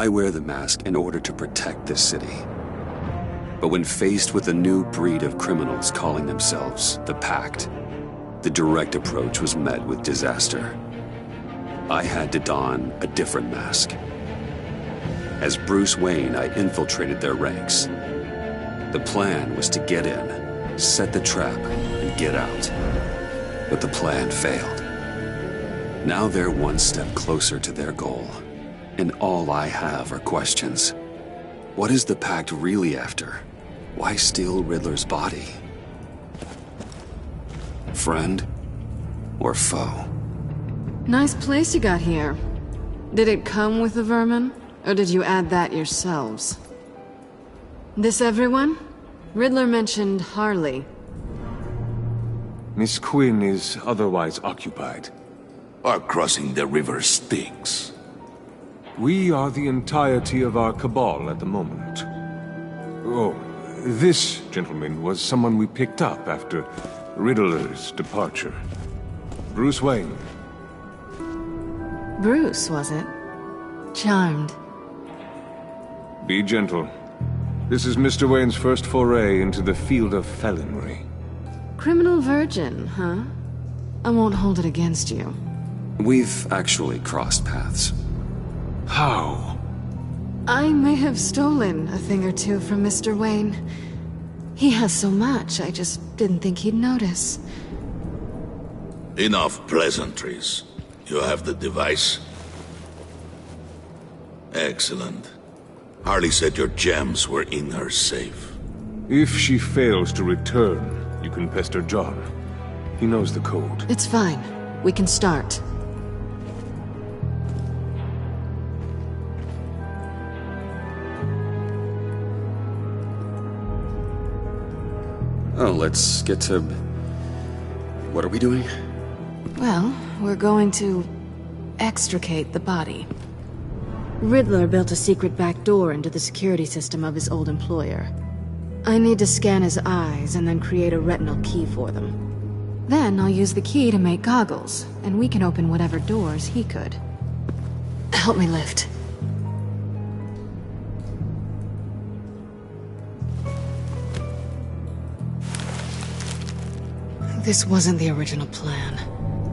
I wear the mask in order to protect this city. But when faced with a new breed of criminals calling themselves the Pact, the direct approach was met with disaster. I had to don a different mask. As Bruce Wayne, I infiltrated their ranks. The plan was to get in, set the trap, and get out. But the plan failed. Now they're one step closer to their goal, and all I have are questions. What is the Pact really after? Why steal Riddler's body? Friend or foe? Nice place you got here. Did it come with the vermin, or did you add that yourselves? This everyone? Riddler mentioned Harley. Miss Quinn is otherwise occupied. Our crossing the river Styx. We are the entirety of our cabal at the moment. Oh, this gentleman was someone we picked up after Riddler's departure. Bruce Wayne. Bruce, was it? Charmed. Be gentle. This is Mr. Wayne's first foray into the field of felonry. Criminal virgin, huh? I won't hold it against you. We've actually crossed paths. How? I may have stolen a thing or two from Mr. Wayne. He has so much, I just didn't think he'd notice. Enough pleasantries. You have the device? Excellent. Harley said your gems were in her safe. If she fails to return, you can pester John. He knows the code. It's fine. We can start. Oh, let's get to... What are we doing? Well, we're going to extricate the body. Riddler built a secret back door into the security system of his old employer. I need to scan his eyes and then create a retinal key for them. Then I'll use the key to make goggles, and we can open whatever doors he could. Help me lift. This wasn't the original plan.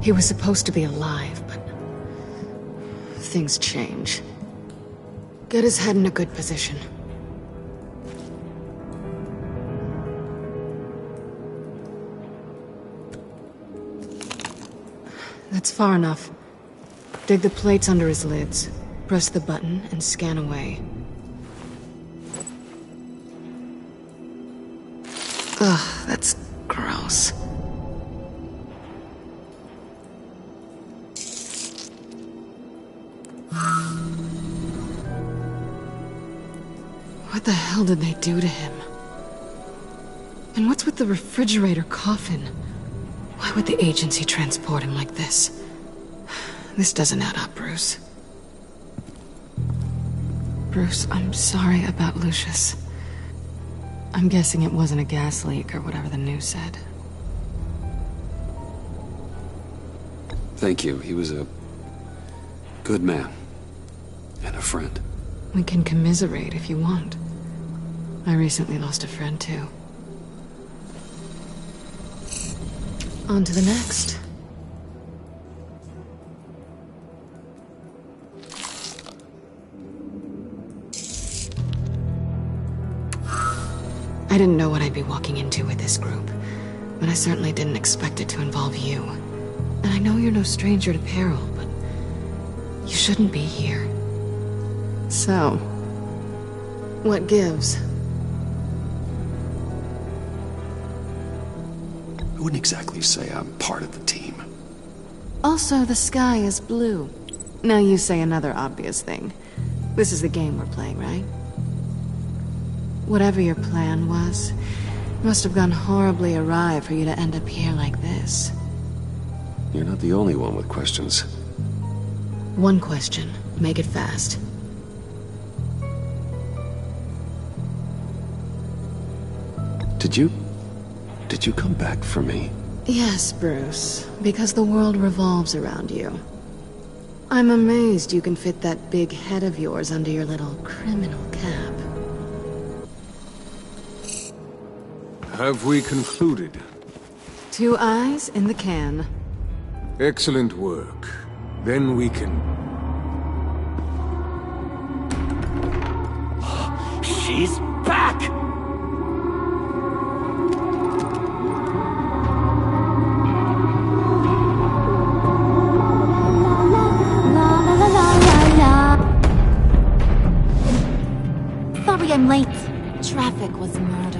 He was supposed to be alive, but... things change. Get his head in a good position. That's far enough. Dig the plates under his lids, press the button, and scan away. Ugh, that's gross. What the hell did they do to him? And what's with the refrigerator coffin? Why would the agency transport him like this? This doesn't add up, Bruce. Bruce, I'm sorry about Lucius. I'm guessing it wasn't a gas leak or whatever the news said. Thank you. He was a good man. And a friend. We can commiserate if you want. I recently lost a friend, too. On to the next. I didn't know what I'd be walking into with this group, but I certainly didn't expect it to involve you. And I know you're no stranger to peril, but you shouldn't be here. So, what gives? I wouldn't exactly say I'm part of the team. Also, the sky is blue. Now you say another obvious thing. This is the game we're playing, right? Whatever your plan was, it must have gone horribly awry for you to end up here like this. You're not the only one with questions. One question. Make it fast. Did you come back for me? Yes, Bruce. Because the world revolves around you. I'm amazed you can fit that big head of yours under your little criminal cap. Have we concluded? 2 eyes in the can. Excellent work. Then we can... She's back! Sorry I'm late. Traffic was murder.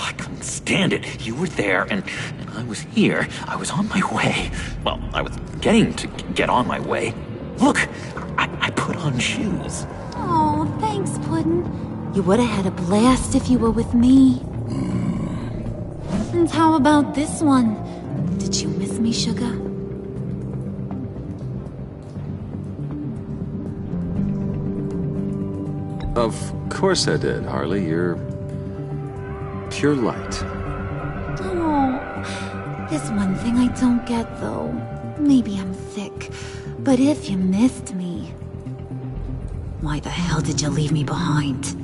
I couldn't stand it. You were there, and I was here. I was on my way. Well, I was getting to get on my way. Look, I put on shoes. Oh, thanks, Puddin'. You would have had a blast if you were with me. And how about this one? Did you miss me, sugar? Of course I did, Harley. You're... pure light. Oh, there's one thing I don't get, though. Maybe I'm thick, but if you missed me, why the hell did you leave me behind?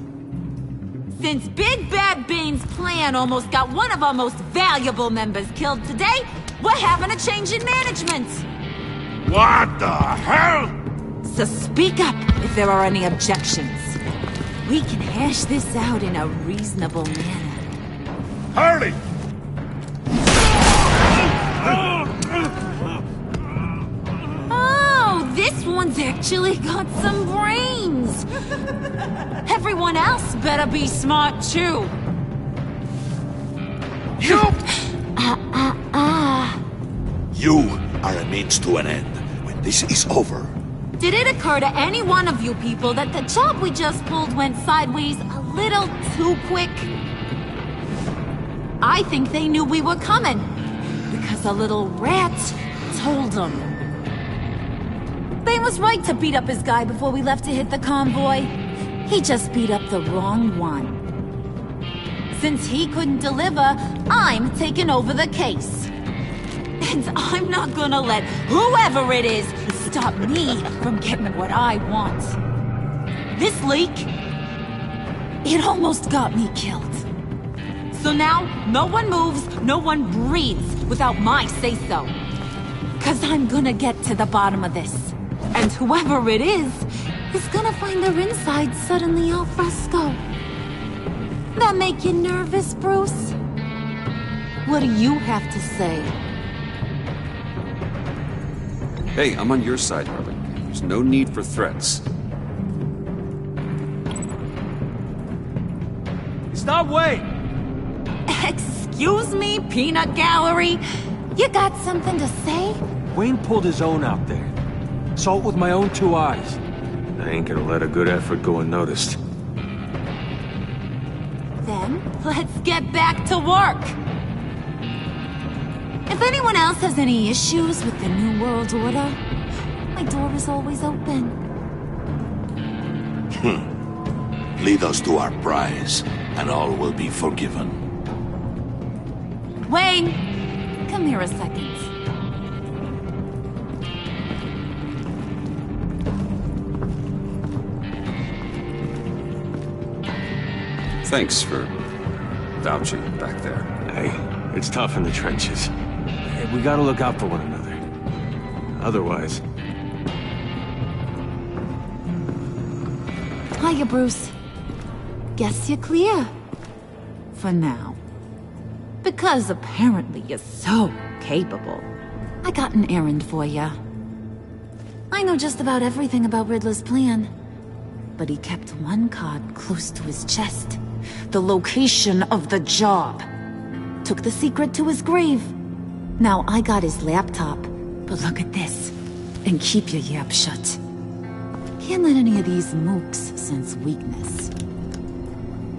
Since Big Bad Bane's plan almost got one of our most valuable members killed today, we're having a change in management. What the hell? So speak up if there are any objections. We can hash this out in a reasonable manner. Harley! Oh, this one's actually got some brains. Everyone else better be smart too. You! You are a means to an end. When this is over, Did it occur to any one of you people that the job we just pulled went sideways a little too quick? I think they knew we were coming, because a little rat told them. Bane was right to beat up his guy before we left to hit the convoy. He just beat up the wrong one. Since he couldn't deliver, I'm taking over the case. And I'm not gonna let whoever it is stop me from getting what I want. This leak, it almost got me killed. So now, no one moves, no one breathes without my say-so. 'Cause I'm gonna get to the bottom of this. And whoever it is gonna find their inside suddenly al fresco. That make you nervous, Bruce? What do you have to say? Hey, I'm on your side, Harley. There's no need for threats. Stop, wait! Excuse me, Peanut Gallery? You got something to say? Wayne pulled his own out there. Saw it with my own 2 eyes. I ain't gonna let a good effort go unnoticed. Then, let's get back to work. If anyone else has any issues with the New World Order, my door is always open. lead us to our prize, and all will be forgiven. Wayne, come here a second. Thanks for vouching back there. Hey, it's tough in the trenches. Hey, we gotta look out for one another. Otherwise... Hiya, Bruce. Guess you're clear. For now. Because apparently you're so capable. I got an errand for ya. I know just about everything about Riddler's plan. But he kept one card close to his chest. The location of the job. Took the secret to his grave. Now I got his laptop. But look at this. And keep your yap shut. Can't let any of these mooks sense weakness.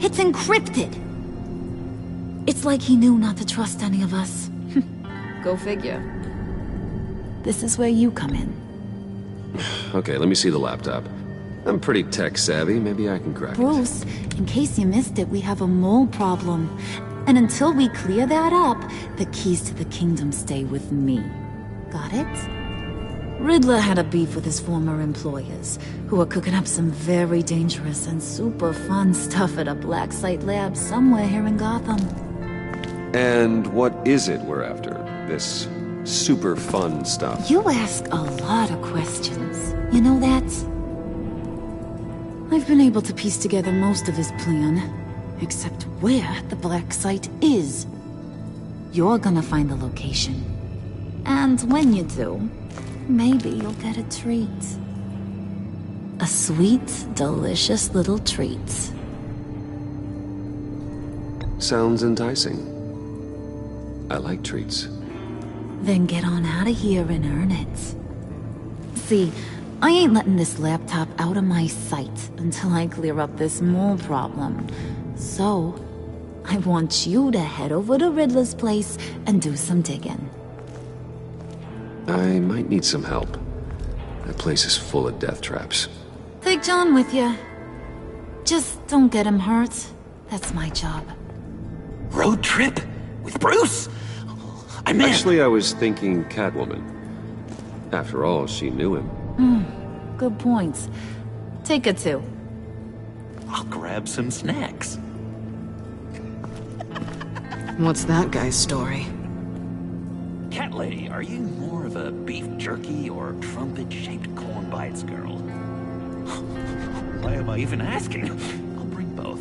It's encrypted! It's like he knew not to trust any of us. Go figure. This is where you come in. Okay, let me see the laptop. I'm pretty tech-savvy. Maybe I can crack it. Bruce, in case you missed it, we have a mole problem. And until we clear that up, the keys to the kingdom stay with me. Got it? Riddler had a beef with his former employers, who were cooking up some very dangerous and super fun stuff at a black site lab somewhere here in Gotham. And what is it we're after? This super fun stuff? You ask a lot of questions. You know that? I've been able to piece together most of his plan, except where the black site is. You're gonna find the location. And when you do, maybe you'll get a treat. A sweet, delicious little treat. Sounds enticing. I like treats. Then get on out of here and earn it. See, I ain't letting this laptop out of my sight until I clear up this mole problem. So, I want you to head over to Riddler's place and do some digging. I might need some help. That place is full of death traps. Take John with you. Just don't get him hurt. That's my job. Road trip? With Bruce? I meant... Actually, I was thinking Catwoman. After all, she knew him. Good points. Take her too. I'll grab some snacks. What's that guy's story? Cat lady, are you more of a beef jerky or trumpet-shaped corn bites girl? Why am I even asking? I'll bring both.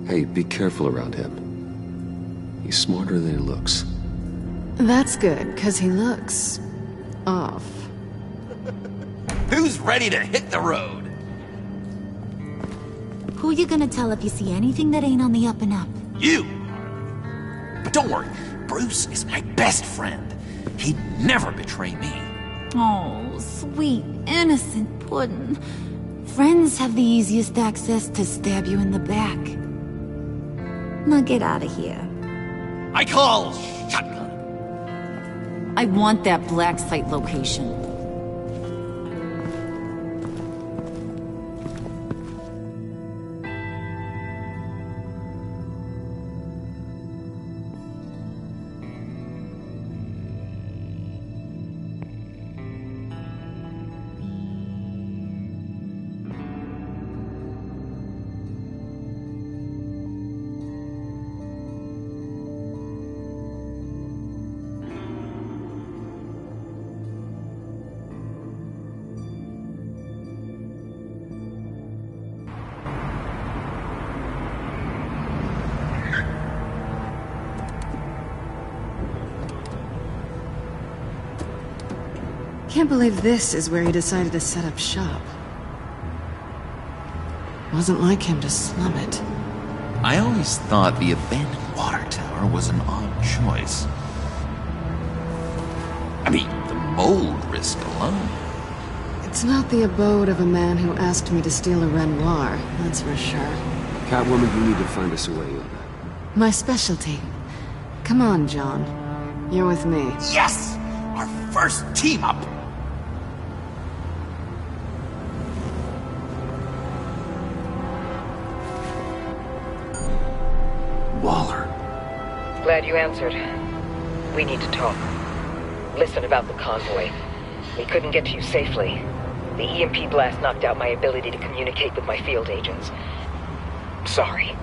Hey, be careful around him. He's smarter than he looks. That's good, because he looks... off. Who's ready to hit the road? Who you gonna tell if you see anything that ain't on the up and up? You! But don't worry, Bruce is my best friend. He'd never betray me. Oh, sweet, innocent puddin'. Friends have the easiest access to stab you in the back. Now get out of here. I call shotgun. I want that black site location. Can't believe this is where he decided to set up shop. Wasn't like him to slum it. I always thought the abandoned water tower was an odd choice. I mean, the mold risk alone. It's not the abode of a man who asked me to steal a Renoir, that's for sure. Catwoman, you need to find us a way in. My specialty. Come on, John. You're with me. Yes! Our first team up! Waller. Glad you answered. We need to talk. Listen about the convoy. We couldn't get to you safely. The EMP blast knocked out my ability to communicate with my field agents. Sorry.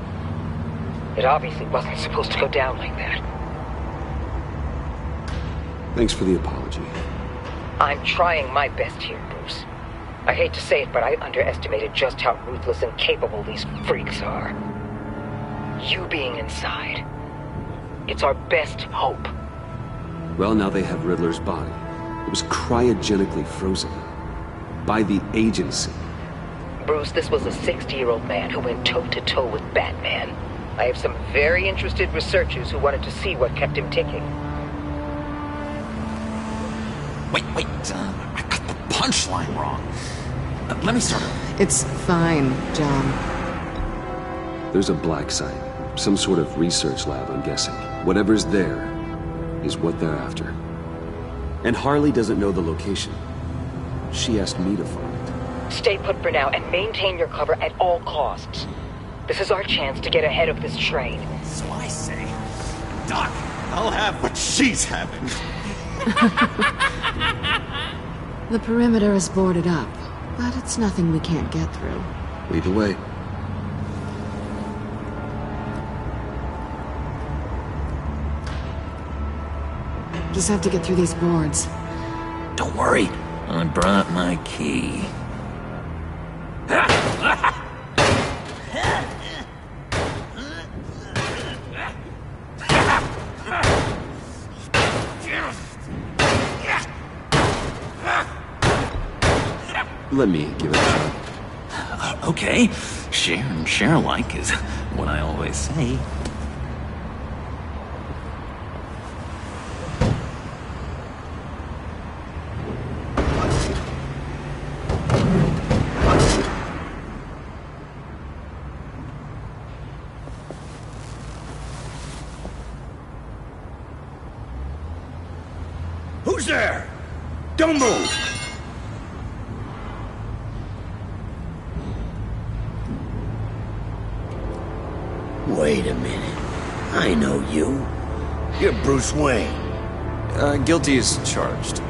It obviously wasn't supposed to go down like that. Thanks for the apology. I'm trying my best here, Bruce. I hate to say it, but I underestimated just how ruthless and capable these freaks are. You being inside, it's our best hope. Well, now they have Riddler's body. It was cryogenically frozen. By the agency. Bruce, this was a 60-year-old man who went toe-to-toe with Batman. I have some very interested researchers who wanted to see what kept him ticking. Wait, I got the punchline wrong. Let me start over. It's fine, John. There's a black site. Some sort of research lab, I'm guessing. Whatever's there is what they're after. And Harley doesn't know the location. She asked me to find it. Stay put for now and maintain your cover at all costs. This is our chance to get ahead of this train. So I say, Doc, I'll have what she's having. The perimeter is boarded up, but it's nothing we can't get through. Lead the way. Just have to get through these boards. Don't worry, I brought my key. Let me give it a shot. Okay, share and share alike is what I always say. Who's there? Don't move! Wait a minute. I know you. You're Bruce Wayne. Guilty as charged.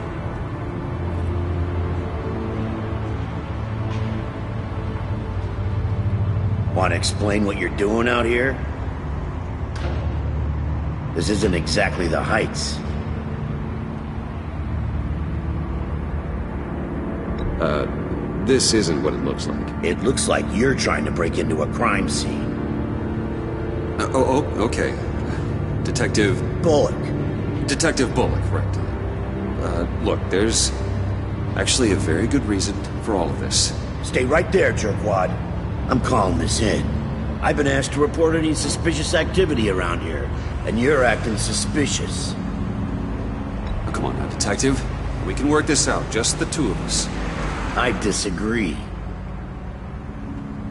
Want to explain what you're doing out here? This isn't exactly the Heights. This isn't what it looks like. It looks like you're trying to break into a crime scene. Okay. Detective... Bullock. Detective Bullock, right. Look, there's actually a very good reason for all of this. Stay right there, jerkwad. I'm calling this in. I've been asked to report any suspicious activity around here, and you're acting suspicious. Oh, come on now, Detective. We can work this out, just the two of us. I disagree.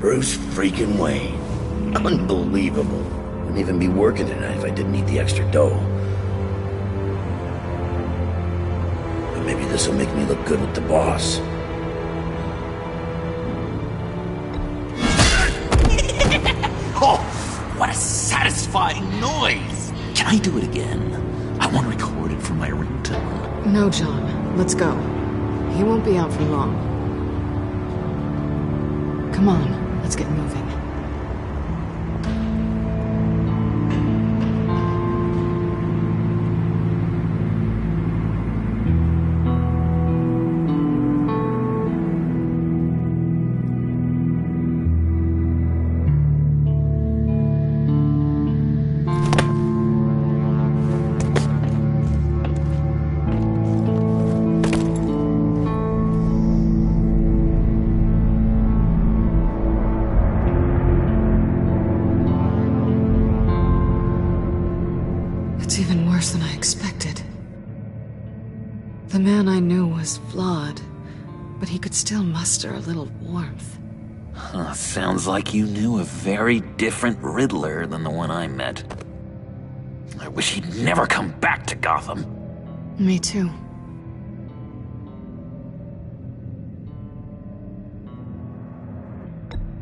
Bruce freaking Wayne. Unbelievable. Wouldn't even be working tonight if I didn't need the extra dough. But maybe this'll make me look good with the boss. Oh, what a satisfying noise! Can I do it again? I want to record it for my ringtone. No, John. Let's go. He won't be out for long. Come on, let's get moving. It's even worse than I expected. The man I knew was flawed, but he could still muster a little warmth. Sounds like you knew a very different Riddler than the one I met. I wish he'd never come back to Gotham. Me too.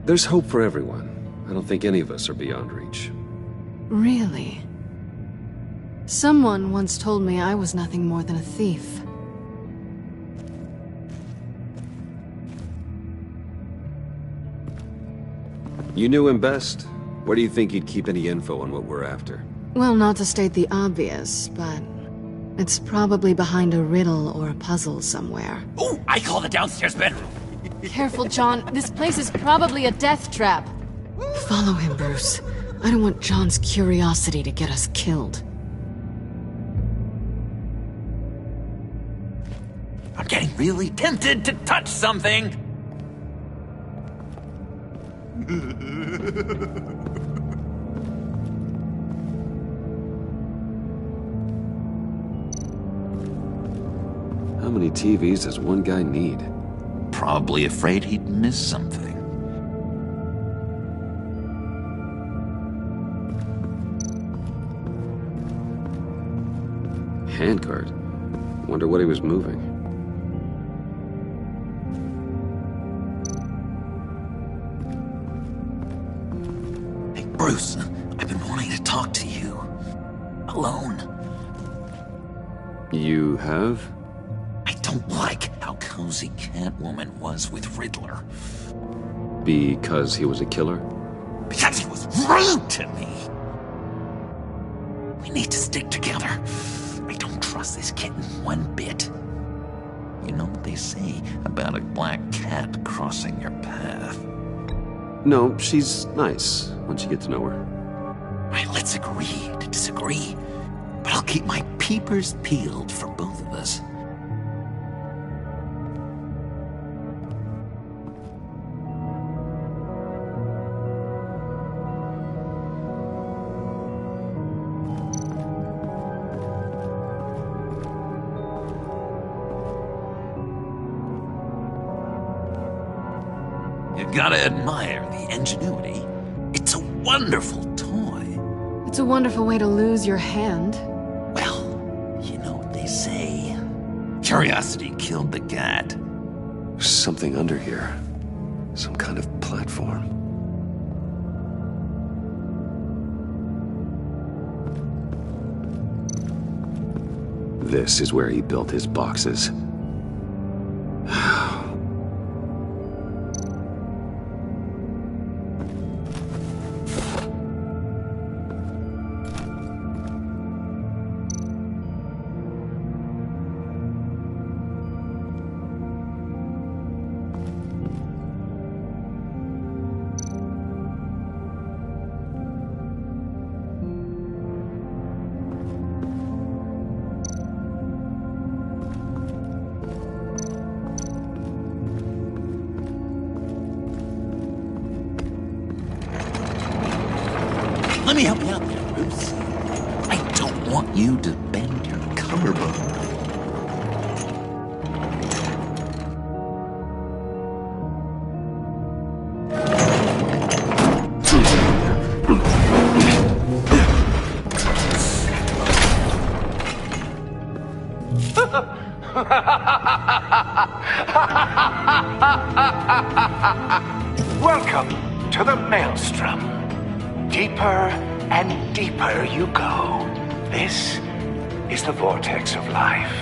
There's hope for everyone. I don't think any of us are beyond reach. Really? Someone once told me I was nothing more than a thief. You knew him best. Where do you think he'd keep any info on what we're after? Well, not to state the obvious, but it's probably behind a riddle or a puzzle somewhere. Oh, I call the downstairs bedroom. Careful, John. This place is probably a death trap. Follow him, Bruce. I don't want John's curiosity to get us killed. I'm getting really tempted to touch something. How many TVs does one guy need? Probably afraid he'd miss something. Handcart. Wonder what he was moving. Hey, Bruce, I've been wanting to talk to you. Alone. You have? I don't like how cozy Catwoman was with Riddler. Because he was a killer? Because he was rude to me! We need to stick together. I don't trust this kitten one bit. You know what they say about a black cat crossing your path? No, she's nice once you get to know her. Right, let's agree to disagree. But I'll keep my peepers peeled for both of us. You gotta admire the ingenuity. It's a wonderful toy. It's a wonderful way to lose your hand. Well, you know what they say. Curiosity killed the cat. There's something under here. Some kind of platform. This is where he built his boxes. Let me help you out there, Bruce. I don't want you to bend your collarbone. Welcome to the Maelstrom. Deeper and deeper you go. This is the vortex of life,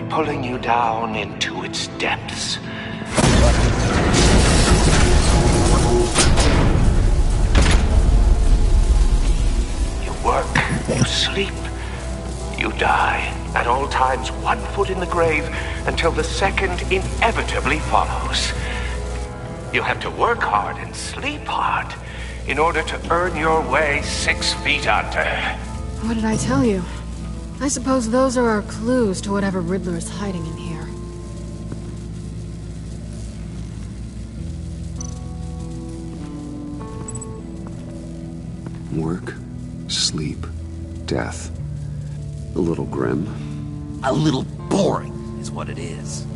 pulling you down into its depths. You work, you sleep, you die. At all times, 1 foot in the grave until the second inevitably follows. You have to work hard and sleep hard in order to earn your way 6 feet under. What did I tell you? I suppose those are our clues to whatever Riddler is hiding in here. Work, sleep, death. A little grim. A little boring is what it is.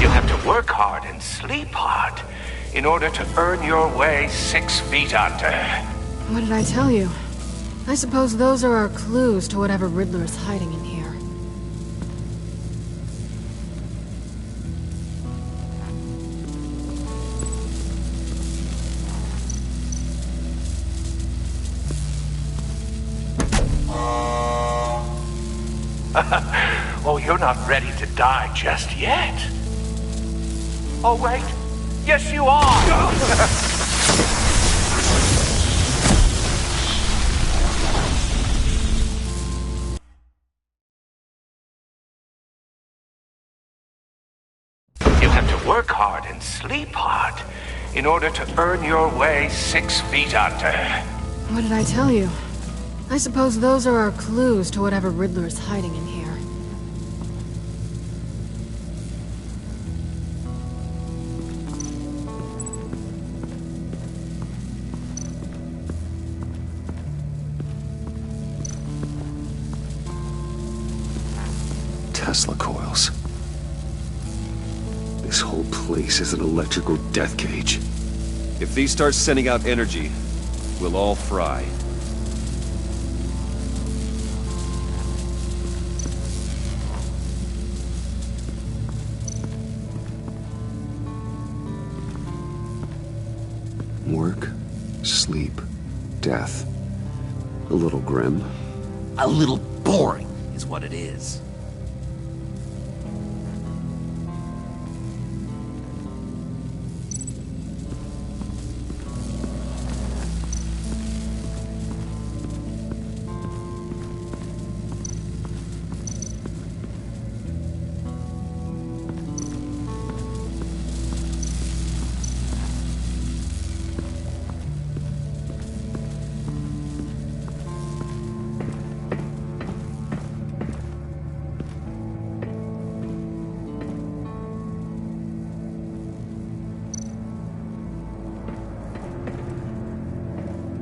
You have to work hard and sleep hard in order to earn your way 6 feet under. What did I tell you? I suppose those are our clues to whatever Riddler is hiding in here. Oh, you're not ready to die just yet. Oh, wait. Yes, you are! You have to work hard and sleep hard in order to earn your way 6 feet under. What did I tell you? I suppose those are our clues to whatever Riddler is hiding in here. Tesla coils. This whole place is an electrical death cage. If these start sending out energy, we'll all fry. Work, sleep, death. A little grim. A little boring is what it is.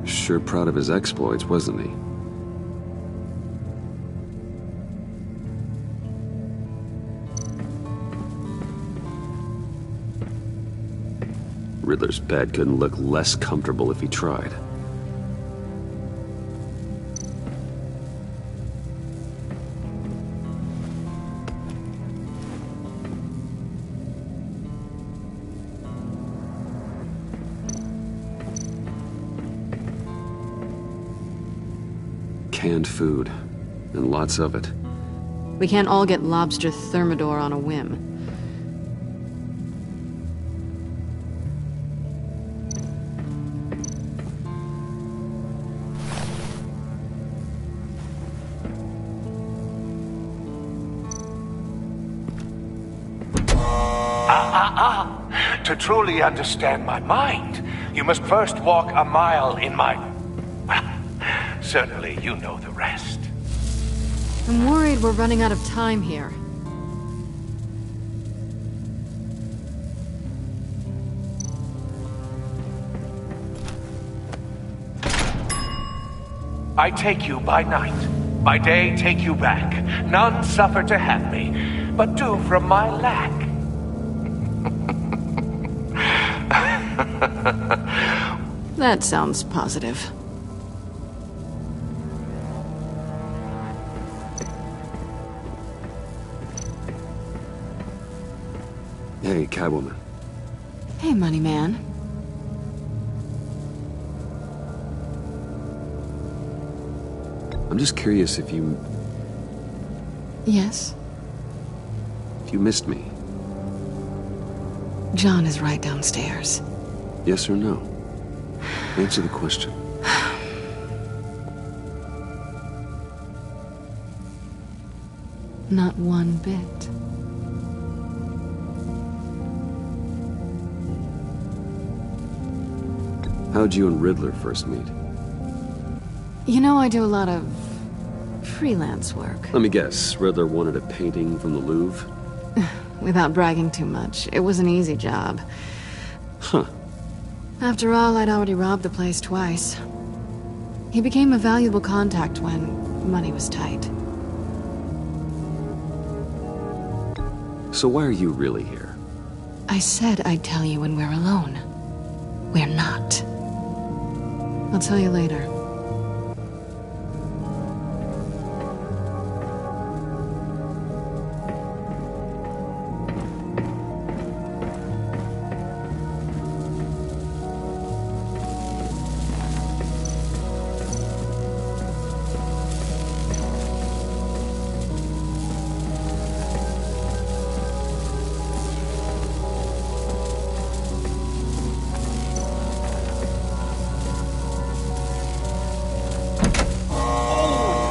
Sure proud of his exploits, wasn't he? Riddler's bed couldn't look less comfortable if he tried. Canned food, and lots of it. We can't all get lobster thermidor on a whim. To truly understand my mind, you must first walk a mile in my... Well, certainly you know the rest. I'm worried we're running out of time here. I take you by night. By day, take you back. None suffer to have me, but do from my lack. That sounds positive. Hey, Catwoman. Hey, Money Man. I'm just curious if you... Yes? If you missed me. John is right downstairs. Yes or no? Answer the question. Not one bit. How'd you and Riddler first meet? You know, I do a lot of freelance work. Let me guess, Riddler wanted a painting from the Louvre? Without bragging too much, it was an easy job. Huh. After all, I'd already robbed the place twice. He became a valuable contact when money was tight. So why are you really here? I said I'd tell you when we're alone. We're not. I'll tell you later.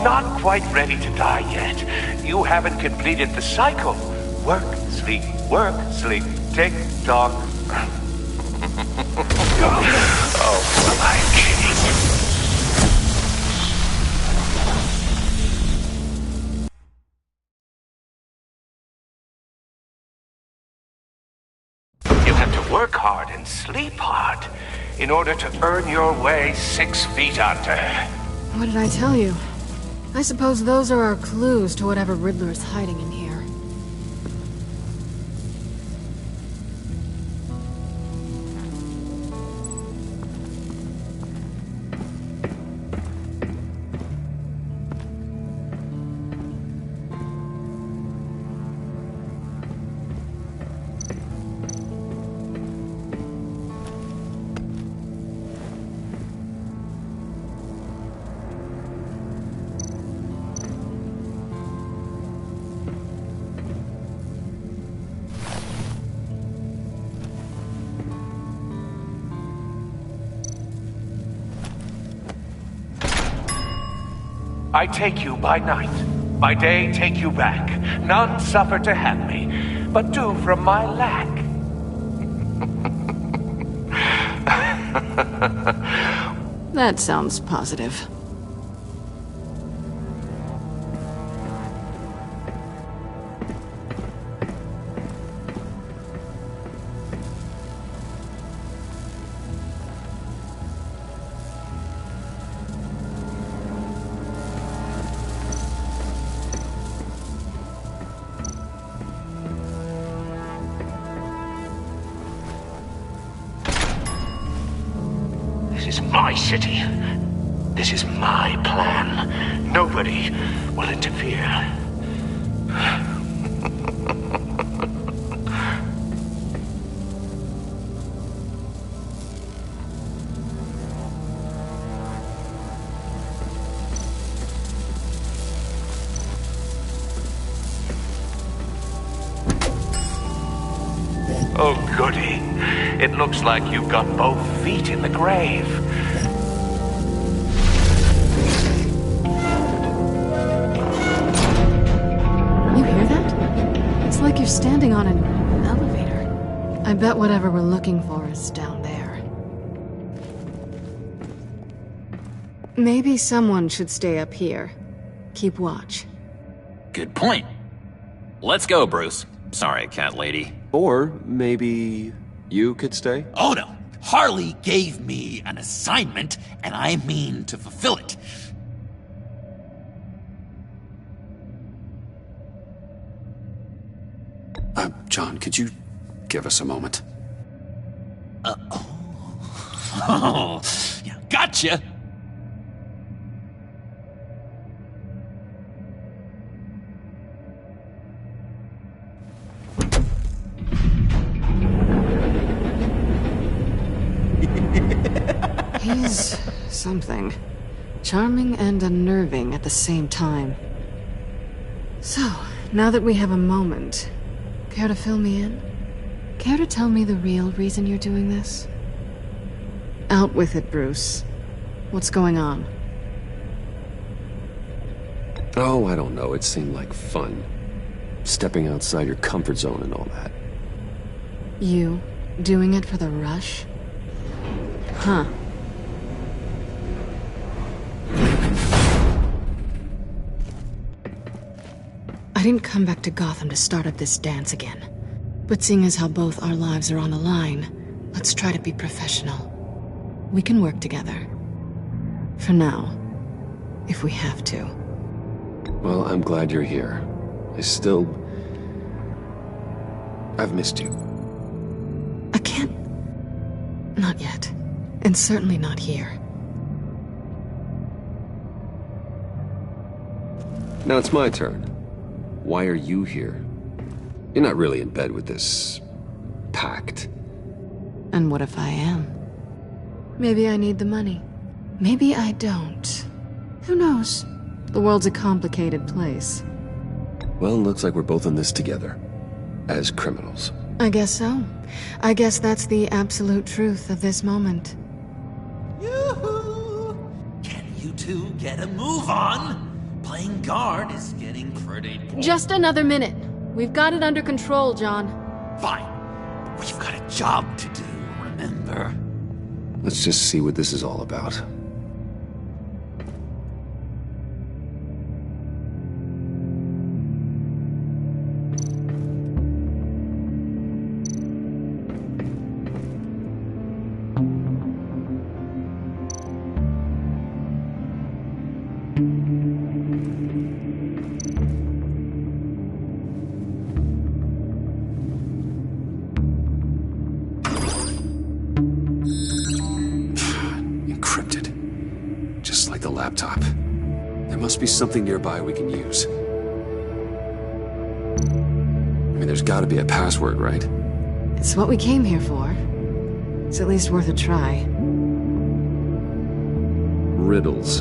Not quite ready to die yet. You haven't completed the cycle. Work, sleep, tick tock. Oh, my king. You have to work hard and sleep hard in order to earn your way 6 feet under. What did I tell you? I suppose those are our clues to whatever Riddler is hiding in here. I take you by night. By day, take you back. None suffer to have me, but do from my lack. That sounds positive. This is my city. This is my plan. Nobody will interfere. Oh, goody. It looks like you've got both feet in the grave. You hear that? It's like you're standing on an elevator. I bet whatever we're looking for is down there. Maybe someone should stay up here. Keep watch. Good point. Let's go, Bruce. Sorry, cat lady. Or maybe you could stay? Oh no! Harley gave me an assignment, and I mean to fulfill it. John, could you give us a moment? Oh, yeah, gotcha! He's something. Charming and unnerving at the same time. So, now that we have a moment, care to fill me in? Care to tell me the real reason you're doing this? Out with it, Bruce. What's going on? Oh, I don't know. It seemed like fun. Stepping outside your comfort zone and all that. You doing it for the rush? Huh. I didn't come back to Gotham to start up this dance again. But seeing as how both our lives are on the line, let's try to be professional. We can work together. For now. If we have to. Well, I'm glad you're here. I've missed you. I can't... Not yet. And certainly not here. Now it's my turn. Why are you here? You're not really in bed with this... pact. And what if I am? Maybe I need the money. Maybe I don't. Who knows? The world's a complicated place. Well, looks like we're both in this together. As criminals. I guess so. I guess that's the absolute truth of this moment. Yoo-hoo! Can you two get a move on? Playing guard is getting pretty boring. Just another minute. We've got it under control, John. Fine. We've got a job to do, remember? Let's just see what this is all about. Laptop. There must be something nearby we can use. I mean, there's gotta be a password, right? It's what we came here for. It's at least worth a try. Riddles.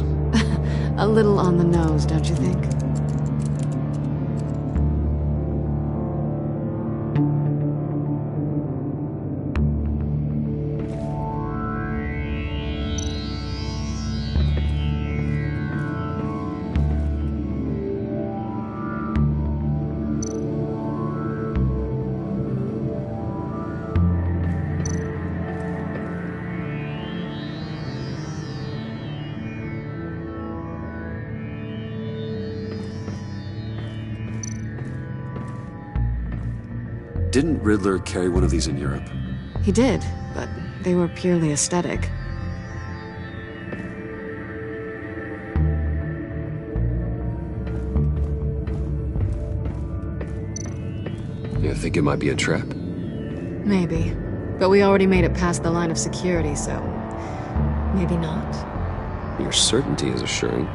A little on the nose, don't you think? Didn't Riddler carry one of these in Europe? He did, but they were purely aesthetic. You think it might be a trap? Maybe. But we already made it past the line of security, so... maybe not. Your certainty is assuring.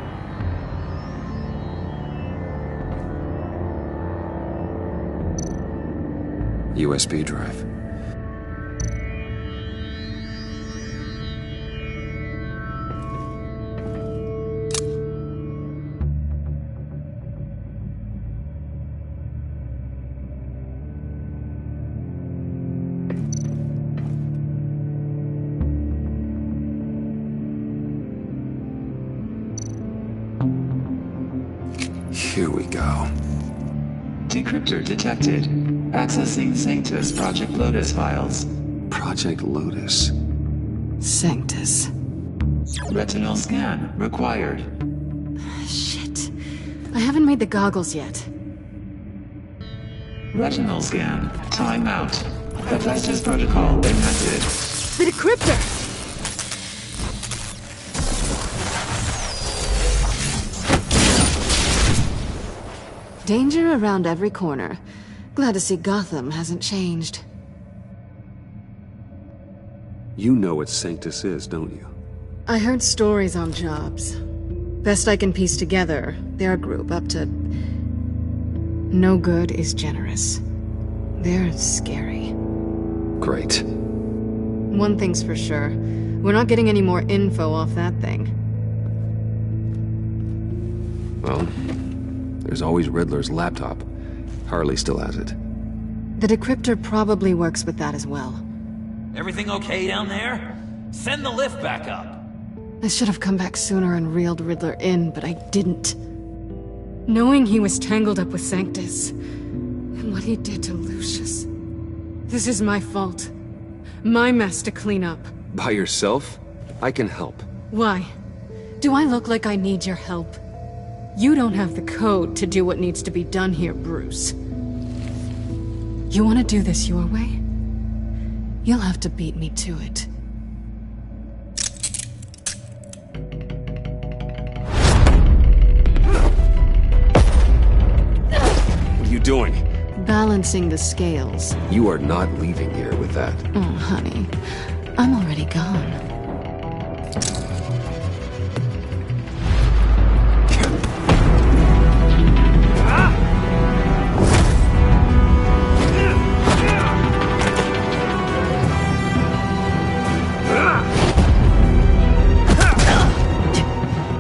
USB drive. Here we go. Decryptor detected. Accessing Sanctus Project Lotus files. Project Lotus? Sanctus. Retinal scan required. Shit. I haven't made the goggles yet. Retinal scan. Timeout. Hephaestus protocol amended. The decryptor! Danger around every corner. Glad to see Gotham hasn't changed. You know what Sanctus is, don't you? I heard stories on jobs. Best I can piece together, they're a group up to... no good is generous. They're scary. Great. One thing's for sure. We're not getting any more info off that thing. Well, there's always Riddler's laptop. Harley still has it. The decryptor probably works with that as well. Everything okay down there? Send the lift back up. I should have come back sooner and reeled Riddler in, but I didn't. Knowing he was tangled up with Sanctus, and what he did to Lucius. This is my fault. My mess to clean up. By yourself? I can help. Why? Do I look like I need your help? You don't have the code to do what needs to be done here, Bruce. You want to do this your way? You'll have to beat me to it. What are you doing? Balancing the scales. You are not leaving here with that. Oh, honey. I'm already gone.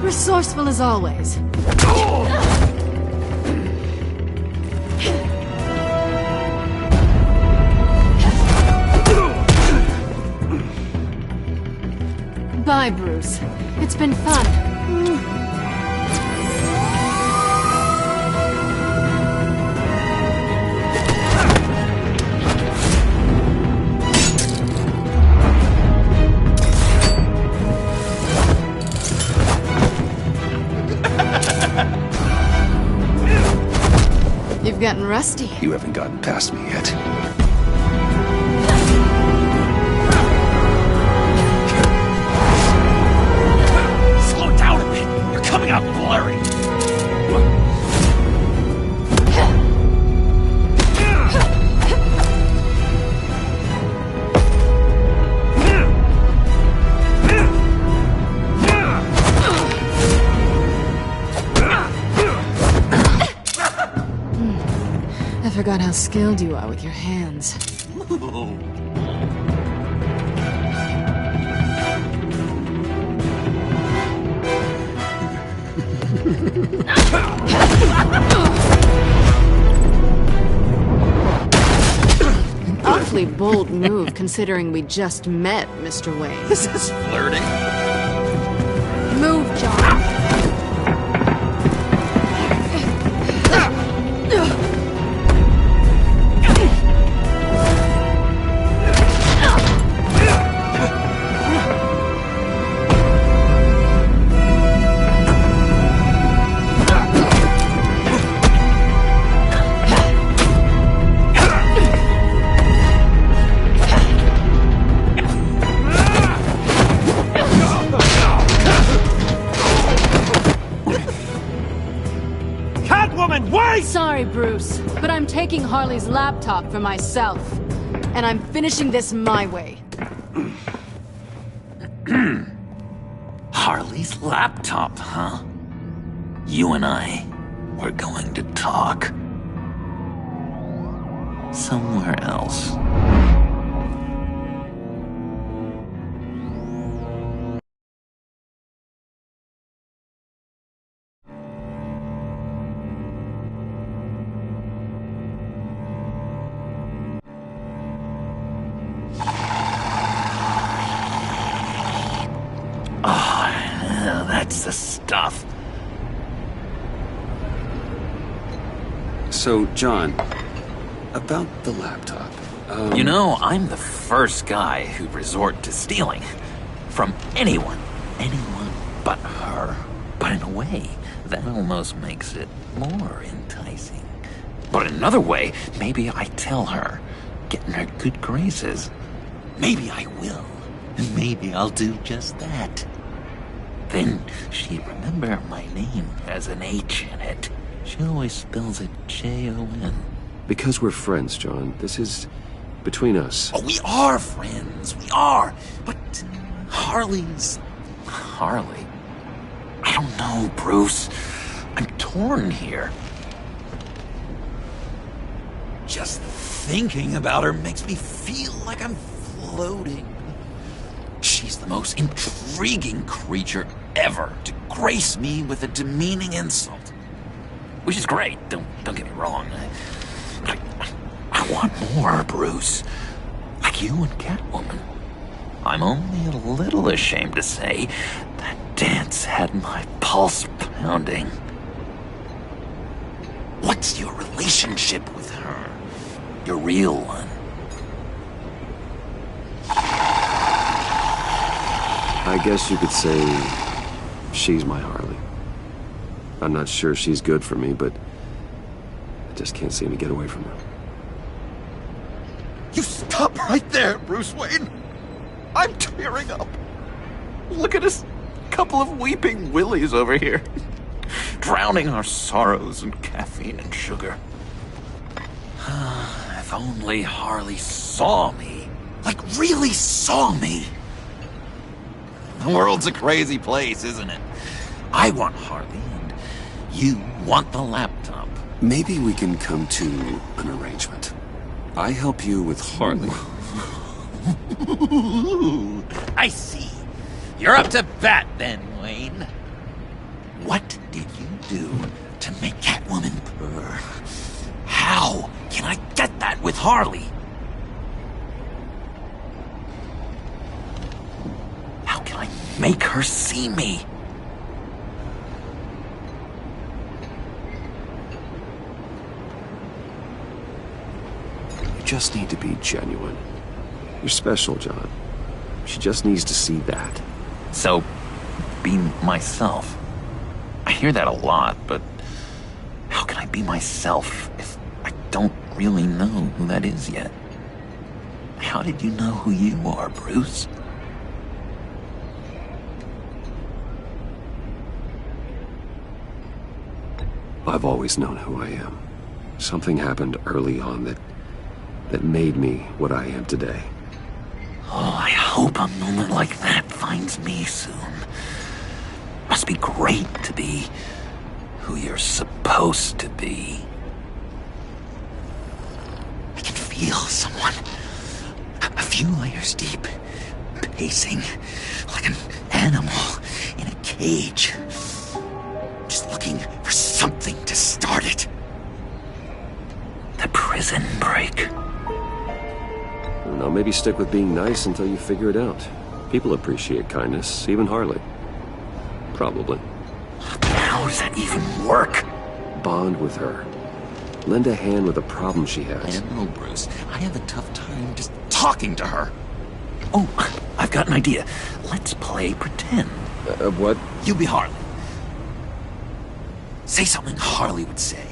Resourceful as always. Bye, Bruce. It's been fun. You've gotten rusty. You haven't gotten past me yet. Slow down a bit. You're coming out blurry. I forgot how skilled you are with your hands. An awfully bold move, considering we just met, Mr. Wayne. This is flirting. Move, John. sorry, Bruce, but I'm taking Harley's laptop for myself. And I'm finishing this my way. Harley's laptop, huh? You and I, we're going to talk. Somewhere else. Oh, that's the stuff. So, John, about the laptop. You know, I'm the first guy who'd resort to stealing. From anyone but her. But in a way, that almost makes it more enticing. But in another way, maybe I tell her, get in her good graces. Maybe I will. And maybe I'll do just that. Then she'd remember my name as an H in it. She always spells it Jon. Because we're friends, John. This is between us. Oh, we are friends. We are. But Harley's... Harley? I don't know, Bruce. I'm torn here. Just thinking about her makes me feel like I'm floating. She's the most intriguing creature ever to grace me with a demeaning insult. Which is great, don't get me wrong. I want more, Bruce. Like you and Catwoman. I'm only a little ashamed to say that dance had my pulse pounding. What's your relationship with her? Your real one? I guess you could say she's my Harley. I'm not sure she's good for me, but I just can't seem to get away from her. You stop right there, Bruce Wayne. I'm tearing up. Look at us, couple of weeping willies over here. Drowning our sorrows in caffeine and sugar. If only Harley saw me. Like, really saw me. The world's a crazy place, isn't it? I want Harley, and you want the laptop. Maybe we can come to an arrangement. I help you with Harley. I see. You're up to bat then, Wayne. What did you do to make Catwoman purr? How can I get that with Harley? How can I make her see me? You just need to be genuine. You're special, John. She just needs to see that. So, be myself. I hear that a lot, but how can I be myself if I don't really know who that is yet? How did you know who you are, Bruce? I've always known who I am. Something happened early on that made me what I am today. Oh, I hope a moment like that finds me soon. Must be great to be who you're supposed to be. I can feel someone a few layers deep, pacing like an animal in a cage. Just looking for something to start it. The prison break. Now maybe stick with being nice until you figure it out. People appreciate kindness, even Harley. Probably. How does that even work? Bond with her. Lend a hand with a problem she has. I know, Bruce. I have a tough time just talking to her. Oh, I've got an idea. Let's play pretend. What? You be Harley. Say something Harley would say.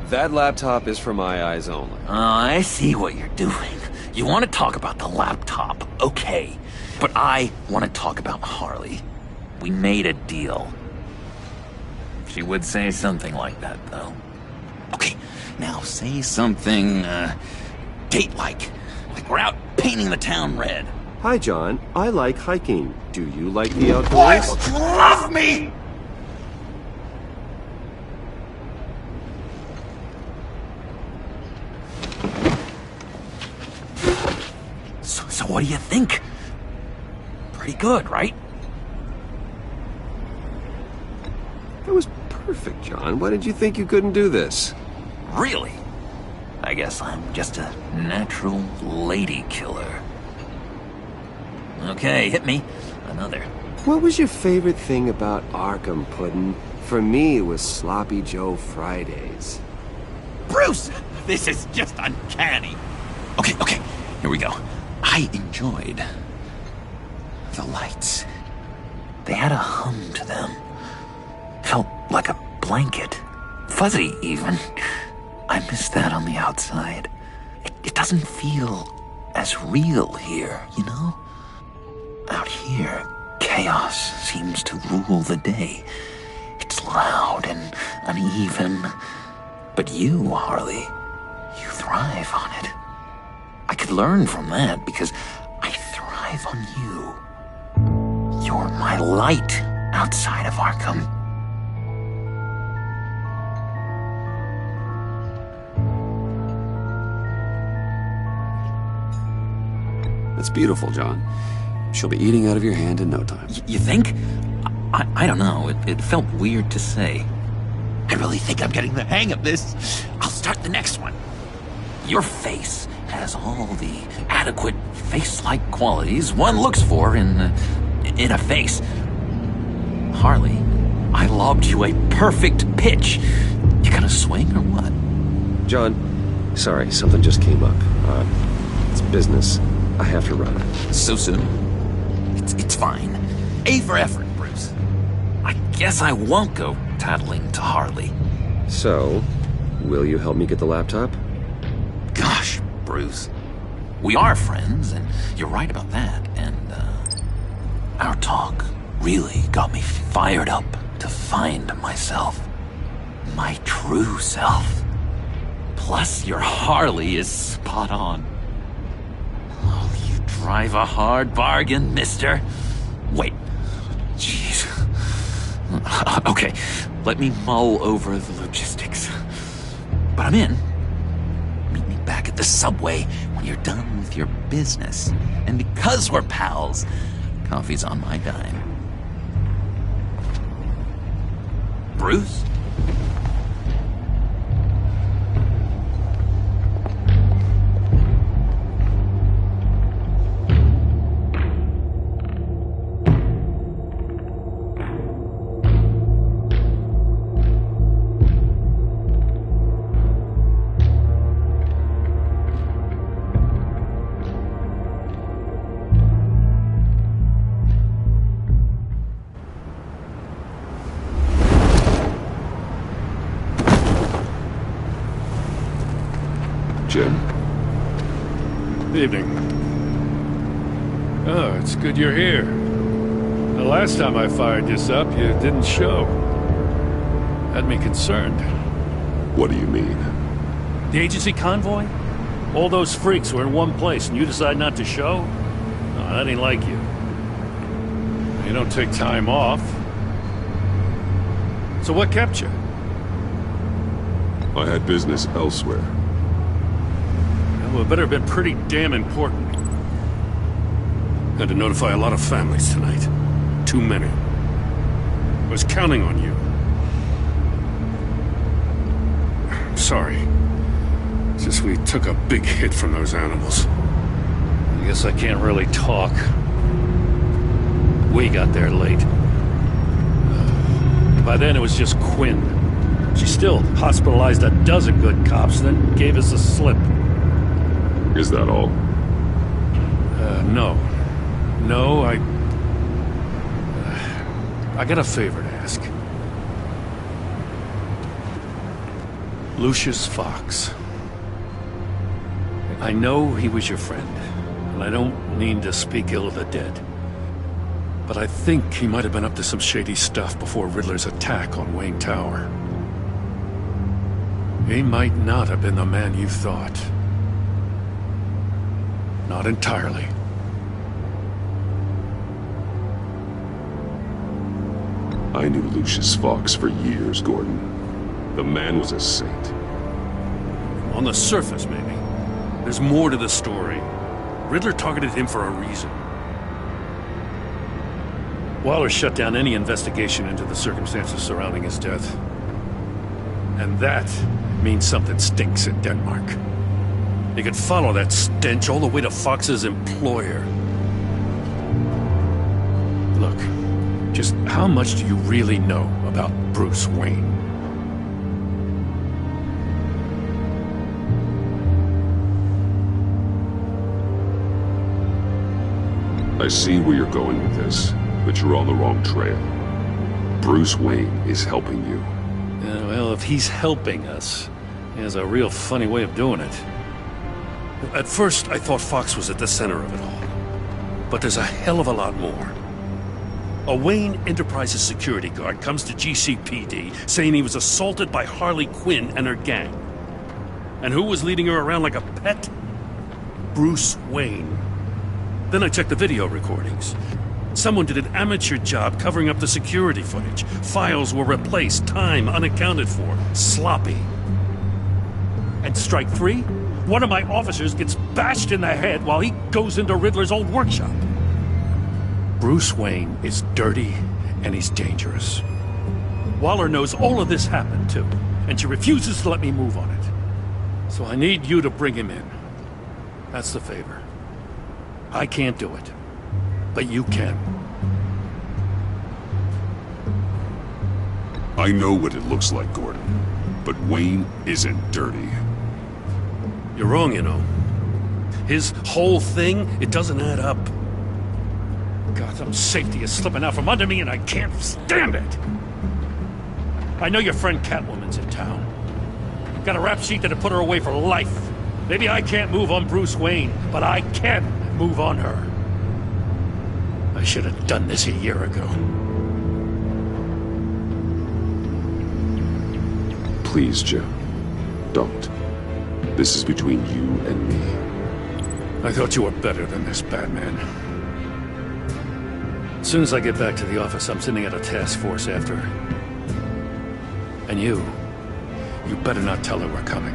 That laptop is for my eyes only. I see what you're doing. You want to talk about the laptop, okay. But I want to talk about Harley. We made a deal. She would say something like that, though. Okay, now say something, date-like. Like we're out painting the town red. Hi, John. I like hiking. Do you like the outdoors? Why would you love me? So what do you think? Pretty good, right? That was perfect, John. Why did you think you couldn't do this? Really? I guess I'm just a natural lady killer. Okay, hit me. Another. What was your favorite thing about Arkham, Puddin'? For me, it was Sloppy Joe Fridays. Bruce! This is just uncanny. Okay, here we go. I enjoyed the lights. They had a hum to them. Felt like a blanket. Fuzzy, even. I miss that on the outside. It doesn't feel as real here, you know? Out here, chaos seems to rule the day. It's loud and uneven. But you, Harley, you thrive on it. I could learn from that because I thrive on you. You're my light outside of Arkham. That's beautiful, John. She'll be eating out of your hand in no time. You think? I don't know. It felt weird to say. I really think I'm getting the hang of this. I'll start the next one. Your face has all the adequate face-like qualities one looks for in a face. Harley, I lobbed you a perfect pitch. You gonna swing or what? John, sorry, something just came up. It's business. I have to run. So soon? It's fine. A for effort, Bruce. I guess I won't go tattling to Harley. So, will you help me get the laptop? Gosh, Bruce. We are friends, and you're right about that. And, our talk really got me fired up to find myself. My true self. Plus, your Harley is spot on. Oh, you drive a hard bargain, mister. Wait. Jeez. Okay, let me mull over the logistics. But I'm in. Meet me back at the subway when you're done with your business. And because we're pals, coffee's on my dime. Bruce? Jim? Evening. Oh, it's good you're here. The last time I fired this up, you didn't show. Had me concerned. What do you mean? The agency convoy? All those freaks were in one place and you decide not to show? No, that ain't like you. You don't take time off. So what kept you? I had business elsewhere. Well, it better have been pretty damn important. Had to notify a lot of families tonight. Too many. I was counting on you. Sorry. It's just we took a big hit from those animals. I guess I can't really talk. We got there late. By then it was just Quinn. She still hospitalized a dozen good cops, then gave us a slip. Is that all? No. No, I got a favor to ask. Lucius Fox. I know he was your friend, and I don't mean to speak ill of the dead. But I think he might have been up to some shady stuff before Riddler's attack on Wayne Tower. He might not have been the man you thought. Not entirely. I knew Lucius Fox for years, Gordon. The man was a saint. On the surface, maybe. There's more to the story. Riddler targeted him for a reason. Waller shut down any investigation into the circumstances surrounding his death. And that means something stinks in Denmark. They could follow that stench all the way to Fox's employer. Look, just how much do you really know about Bruce Wayne? I see where you're going with this, but you're on the wrong trail. Bruce Wayne is helping you. Yeah, well, if he's helping us, he has a real funny way of doing it. At first, I thought Fox was at the center of it all. But there's a hell of a lot more. A Wayne Enterprises security guard comes to GCPD saying he was assaulted by Harley Quinn and her gang. And who was leading her around like a pet? Bruce Wayne. Then I checked the video recordings. Someone did an amateur job covering up the security footage. Files were replaced, time unaccounted for, sloppy. And strike three? One of my officers gets bashed in the head while he goes into Riddler's old workshop. Bruce Wayne is dirty and he's dangerous. Waller knows all of this happened too, and she refuses to let me move on it. So I need you to bring him in. That's the favor. I can't do it, but you can. I know what it looks like, Gordon, but Wayne isn't dirty. You're wrong, you know. His whole thing, it doesn't add up. Gotham's safety is slipping out from under me and I can't stand it! I know your friend Catwoman's in town. Got a rap sheet that'd put her away for life. Maybe I can't move on Bruce Wayne, but I can move on her. I should have done this a year ago. Please, Jim. Don't. This is between you and me. I thought you were better than this, Batman. As soon as I get back to the office, I'm sending out a task force after her. And you better not tell her we're coming.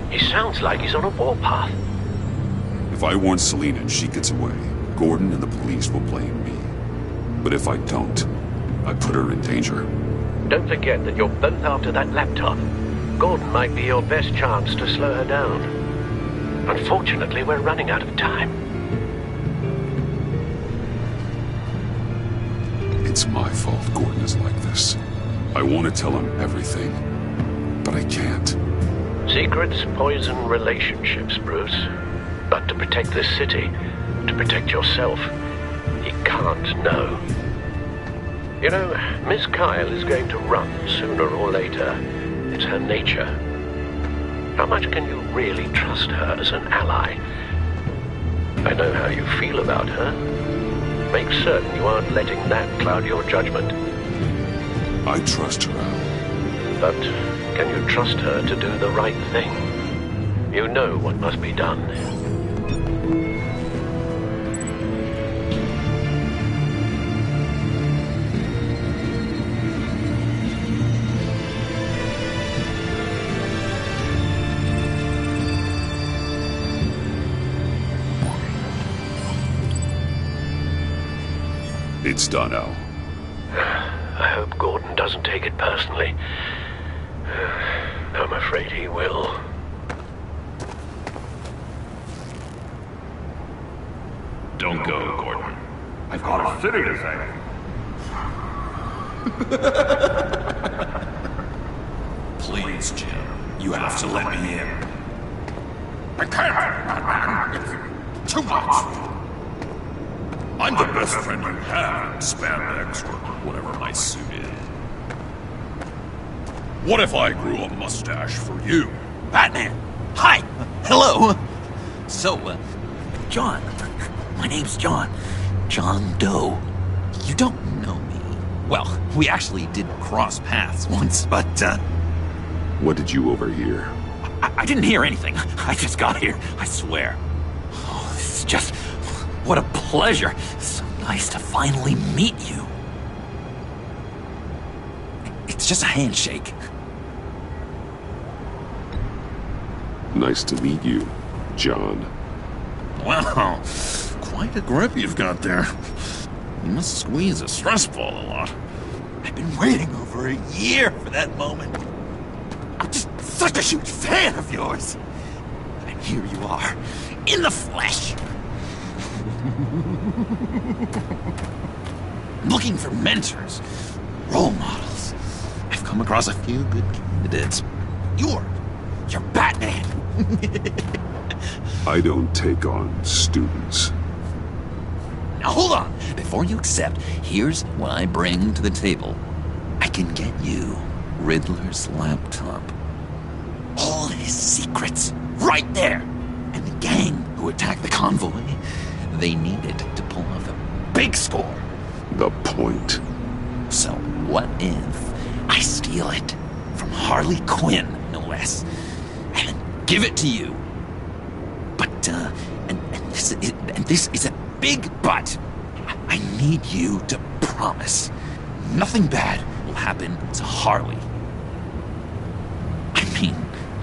He sounds like he's on a warpath. If I warn Selina and she gets away, Gordon and the police will blame me. But if I don't, I put her in danger. Don't forget that you're both after that laptop. Gordon might be your best chance to slow her down. Unfortunately, we're running out of time. It's my fault Gordon is like this. I want to tell him everything, but I can't. Secrets poison relationships, Bruce. But to protect this city, to protect yourself, he can't know. You know, Miss Kyle is going to run sooner or later. It's her nature. How much can you really trust her as an ally? I know how you feel about her. Make certain you aren't letting that cloud your judgment. I trust her, Al. But can you trust her to do the right thing? You know what must be done. It's done, Al. I hope Gordon doesn't take it personally. I'm afraid he will. Don't go, Gordon. I've got a city to save. Please, Jim. You have to let me in. I can't, Batman. It's too much. I'm the best friend you have in spandex or whatever my suit is. What if I grew a mustache for you? Batman! Hi! Hello! So, John, My name's John. John Doe. You don't know me. Well, we actually did cross paths once, but, What did you overhear? I didn't hear anything. I just got here, I swear. Oh, this is just... what a pleasure. So nice to finally meet you. It's just a handshake. Nice to meet you, John. Wow, quite a grip you've got there. You must squeeze a stress ball a lot. I've been waiting over a year for that moment. I'm just such a huge fan of yours. And here you are, in the flesh. Looking for mentors, role models. I've come across a few good candidates. You're Batman. I don't take on students. Now hold on. Before you accept, here's what I bring to the table. I can get you Riddler's laptop. All his secrets, right there. And the gang who attacked the convoy, they needed to pull off a big score. The point. So what if I steal it from Harley Quinn, no less, and give it to you? But, and this is a big but. I need you to promise nothing bad will happen to Harley. I mean,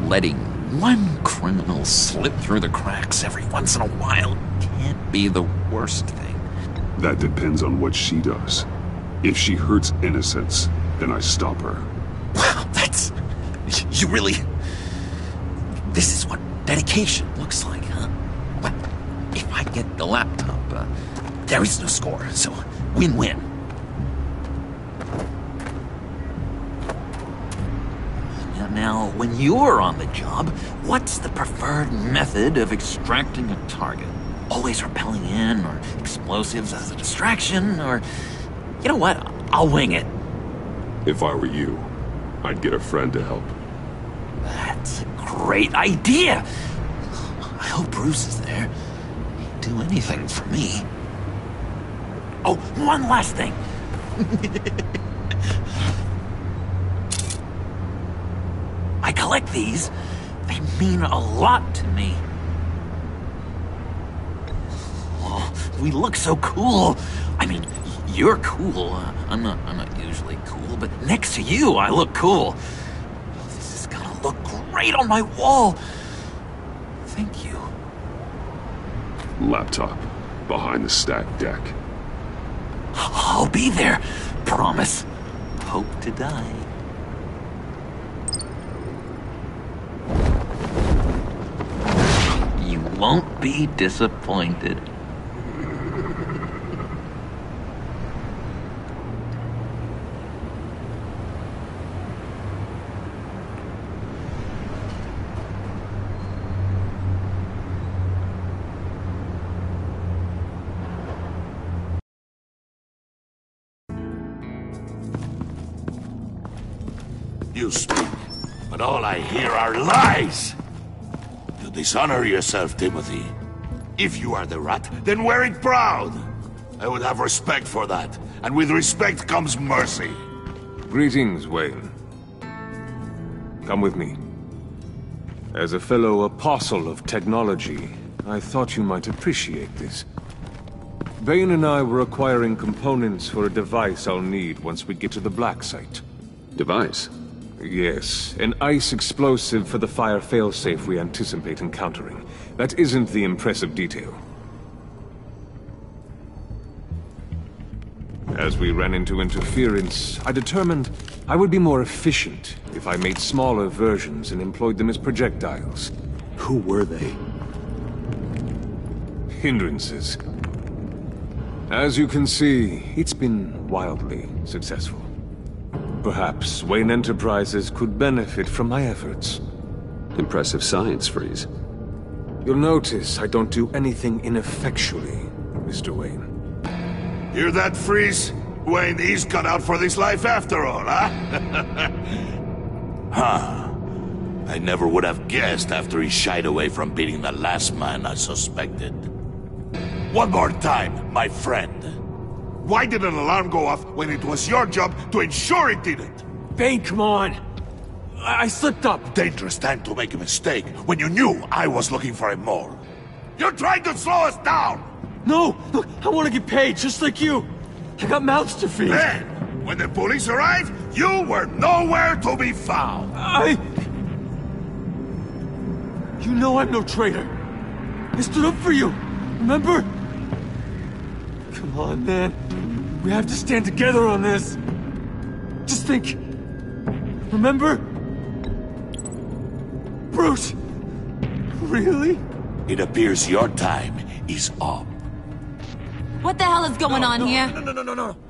letting one criminal slip through the cracks every once in a while can't be the worst thing. That depends on what she does. If she hurts innocents, then I stop her. Wow, that's... you really... This is what dedication looks like, huh? Well, if I get the laptop, there is no score, so win-win. Now, when you're on the job, what's the preferred method of extracting a target? Always rappelling in, or explosives as a distraction, or... You know what? I'll wing it. If I were you, I'd get a friend to help. That's a great idea! I hope Bruce is there. He'd do anything for me. Oh, one last thing. I collect these. They mean a lot to me. Oh, we look so cool. I mean, you're cool. I'm not usually cool, but next to you, I look cool. This is gonna look great on my wall. Thank you. Laptop. Behind the stacked deck. I'll be there. Promise. Hope to die. You won't be disappointed. You speak, but all I hear are lies! You dishonor yourself, Timothy. If you are the rat, then wear it proud! I would have respect for that, and with respect comes mercy. Greetings, Wayne. Come with me. As a fellow apostle of technology, I thought you might appreciate this. Bane and I were acquiring components for a device I'll need once we get to the Black Site. Device? Yes, an ice explosive for the fire failsafe we anticipate encountering. That isn't the impressive detail. As we ran into interference, I determined I would be more efficient if I made smaller versions and employed them as projectiles. Who were they? Hindrances. As you can see, it's been wildly successful. Perhaps Wayne Enterprises could benefit from my efforts. Impressive science, Freeze. You'll notice I don't do anything ineffectually, Mr. Wayne. Hear that, Freeze? Wayne, he's cut out for this life after all, huh? Huh. I never would have guessed after he shied away from beating the last man I suspected. One more time, my friend. Why did an alarm go off when it was your job to ensure it didn't? Bane, come on! I slipped up! Dangerous time to make a mistake when you knew I was looking for him more. You're trying to slow us down! No! Look, I want to get paid, just like you! I got mouths to feed! Then, when the police arrived, you were nowhere to be found! You know I'm no traitor! I stood up for you! Remember? Come on, man. We have to stand together on this! Just think... Remember? Bruce! Really? It appears your time is up. What the hell is going on here?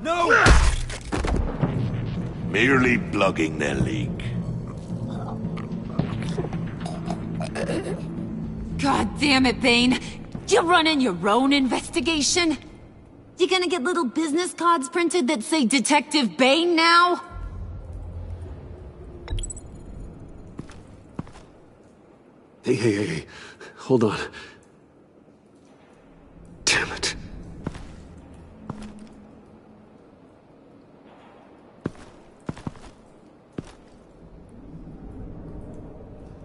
No! Merely plugging the leak. God damn it, Bane. You're running your own investigation? You gonna get little business cards printed that say Detective Bane now? Hey. Hold on. Damn it.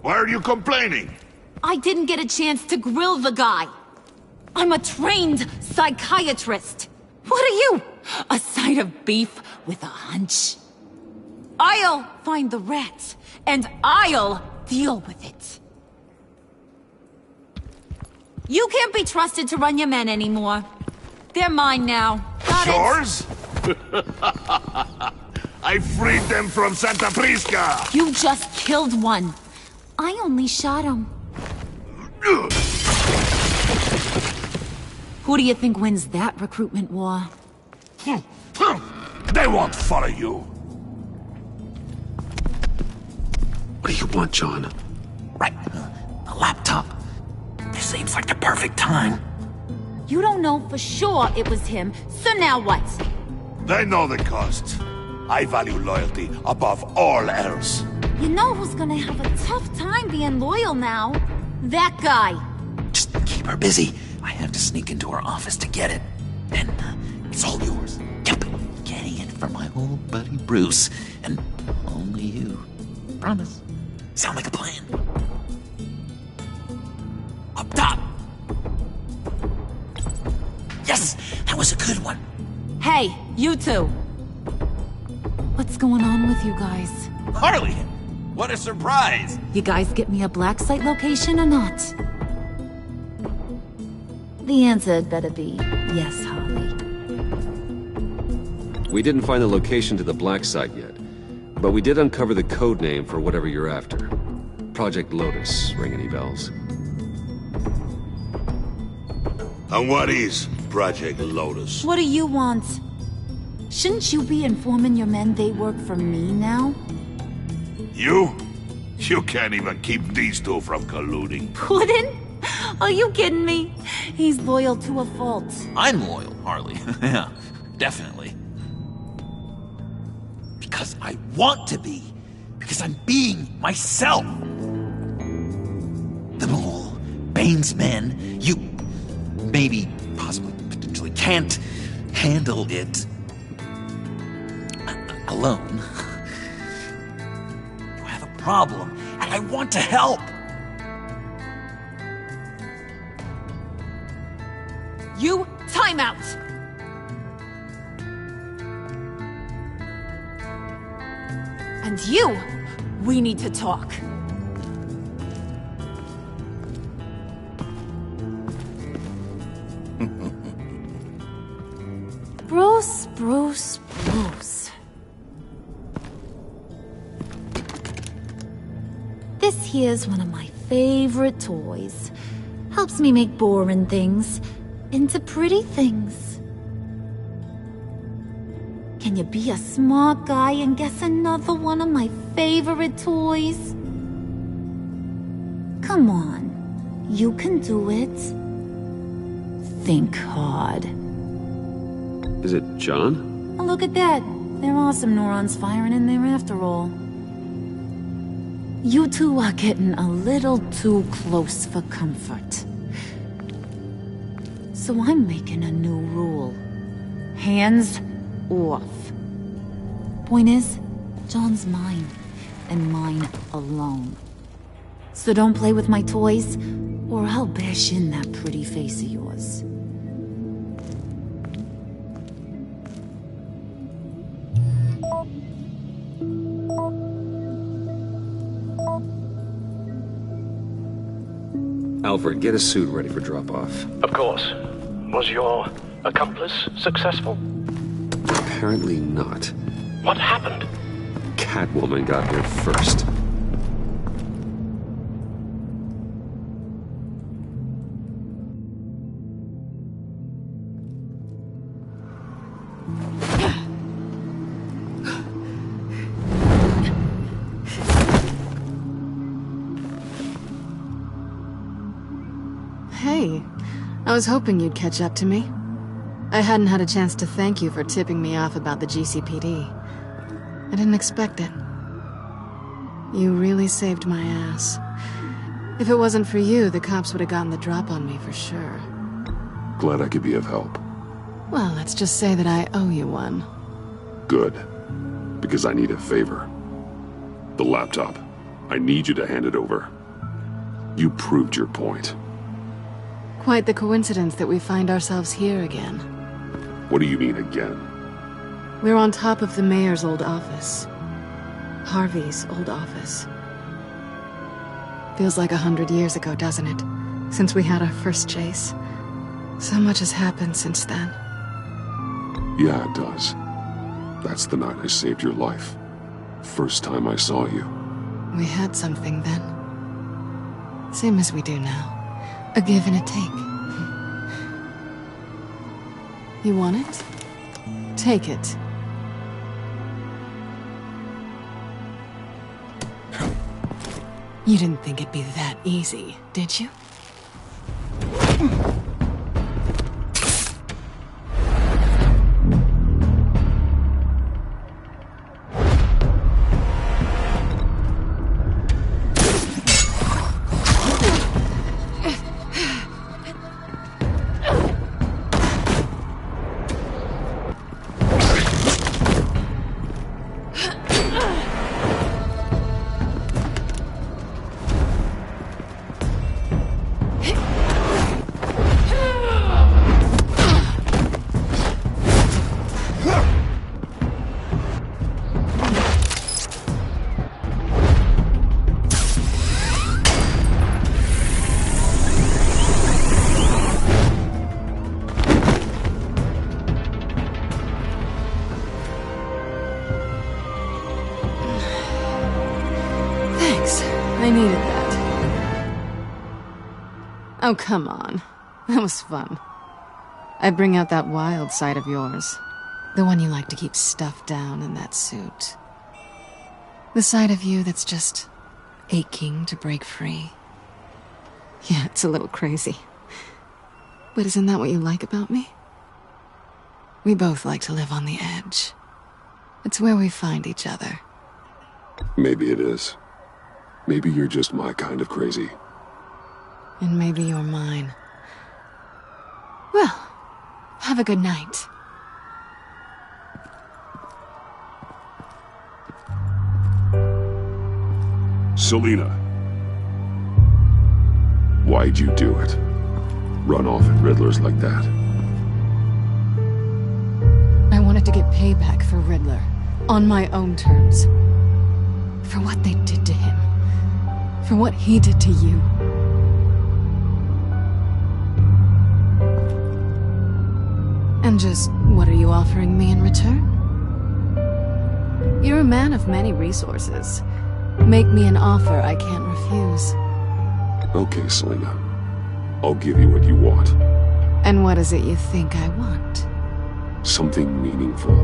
Why are you complaining? I didn't get a chance to grill the guy. I'm a trained psychiatrist. What are you? A side of beef with a hunch? I'll find the rats, and I'll deal with it. You can't be trusted to run your men anymore. They're mine now. Got Yours? I freed them from Santa Prisca! You just killed one. I only shot him. Who do you think wins that recruitment war? They won't follow you. What do you want, John? Right. A laptop. This seems like the perfect time. You don't know for sure it was him, so now what? They know the cost. I value loyalty above all else. You know who's gonna have a tough time being loyal now? That guy. Just keep her busy. I have to sneak into her office to get it. Then it's all yours. Yep. Getting it from my old buddy Bruce. And only you. Promise. Sound like a plan? Up top! Yes! That was a good one. Hey, you two. What's going on with you guys? Harley! What a surprise! You guys get me a black site location or not? The answer had better be yes, Harley. We didn't find the location to the black site yet, but we did uncover the code name for whatever you're after. Project Lotus. Ring any bells? And what is Project Lotus? What do you want? Shouldn't you be informing your men they work for me now? You? You can't even keep these two from colluding. Puddin'? Are you kidding me? He's loyal to a fault. I'm loyal, Harley. Yeah, definitely. Because I want to be. Because I'm being myself. The Mole, Bane's men, you maybe, possibly, potentially can't handle it alone. You have a problem, and I want to help. You, time out! And you, we need to talk. Bruce. This here's one of my favorite toys. Helps me make boring things into pretty things. Can you be a smart guy and guess another one of my favorite toys? Come on, you can do it. Think hard. Is it John? Oh, look at that. There are some neurons firing in there after all. You two are getting a little too close for comfort. So I'm making a new rule. Hands off. Point is, John's mine, and mine alone. So don't play with my toys, or I'll bash in that pretty face of yours. Alfred, get a suit ready for drop-off. Of course. Was your accomplice successful? Apparently not. What happened? Catwoman got here first. Hey, I was hoping you'd catch up to me. I hadn't had a chance to thank you for tipping me off about the GCPD. I didn't expect it. You really saved my ass. If it wasn't for you, the cops would have gotten the drop on me for sure. Glad I could be of help. Well, let's just say that I owe you one. Good. Because I need a favor. The laptop. I need you to hand it over. You proved your point. Quite the coincidence that we find ourselves here again. What do you mean again? We're on top of the mayor's old office. Harvey's old office. Feels like 100 years ago, doesn't it? Since we had our first chase. So much has happened since then. Yeah, it does. That's the night I saved your life. First time I saw you. We had something then. Same as we do now. A give and a take. You want it? Take it. You didn't think it'd be that easy, did you? I needed that. Oh, come on. That was fun. I bring out that wild side of yours. The one you like to keep stuffed down in that suit. The side of you that's just aching to break free. Yeah, it's a little crazy. But isn't that what you like about me? We both like to live on the edge. It's where we find each other. Maybe it is. Maybe you're just my kind of crazy. And maybe you're mine. Well, have a good night. Selina. Why'd you do it? Run off at Riddlers like that? I wanted to get payback for Riddler. On my own terms. For what they did to him. For what he did to you. And just, what are you offering me in return? You're a man of many resources. Make me an offer I can't refuse. Okay, Selina. I'll give you what you want. And what is it you think I want? Something meaningful.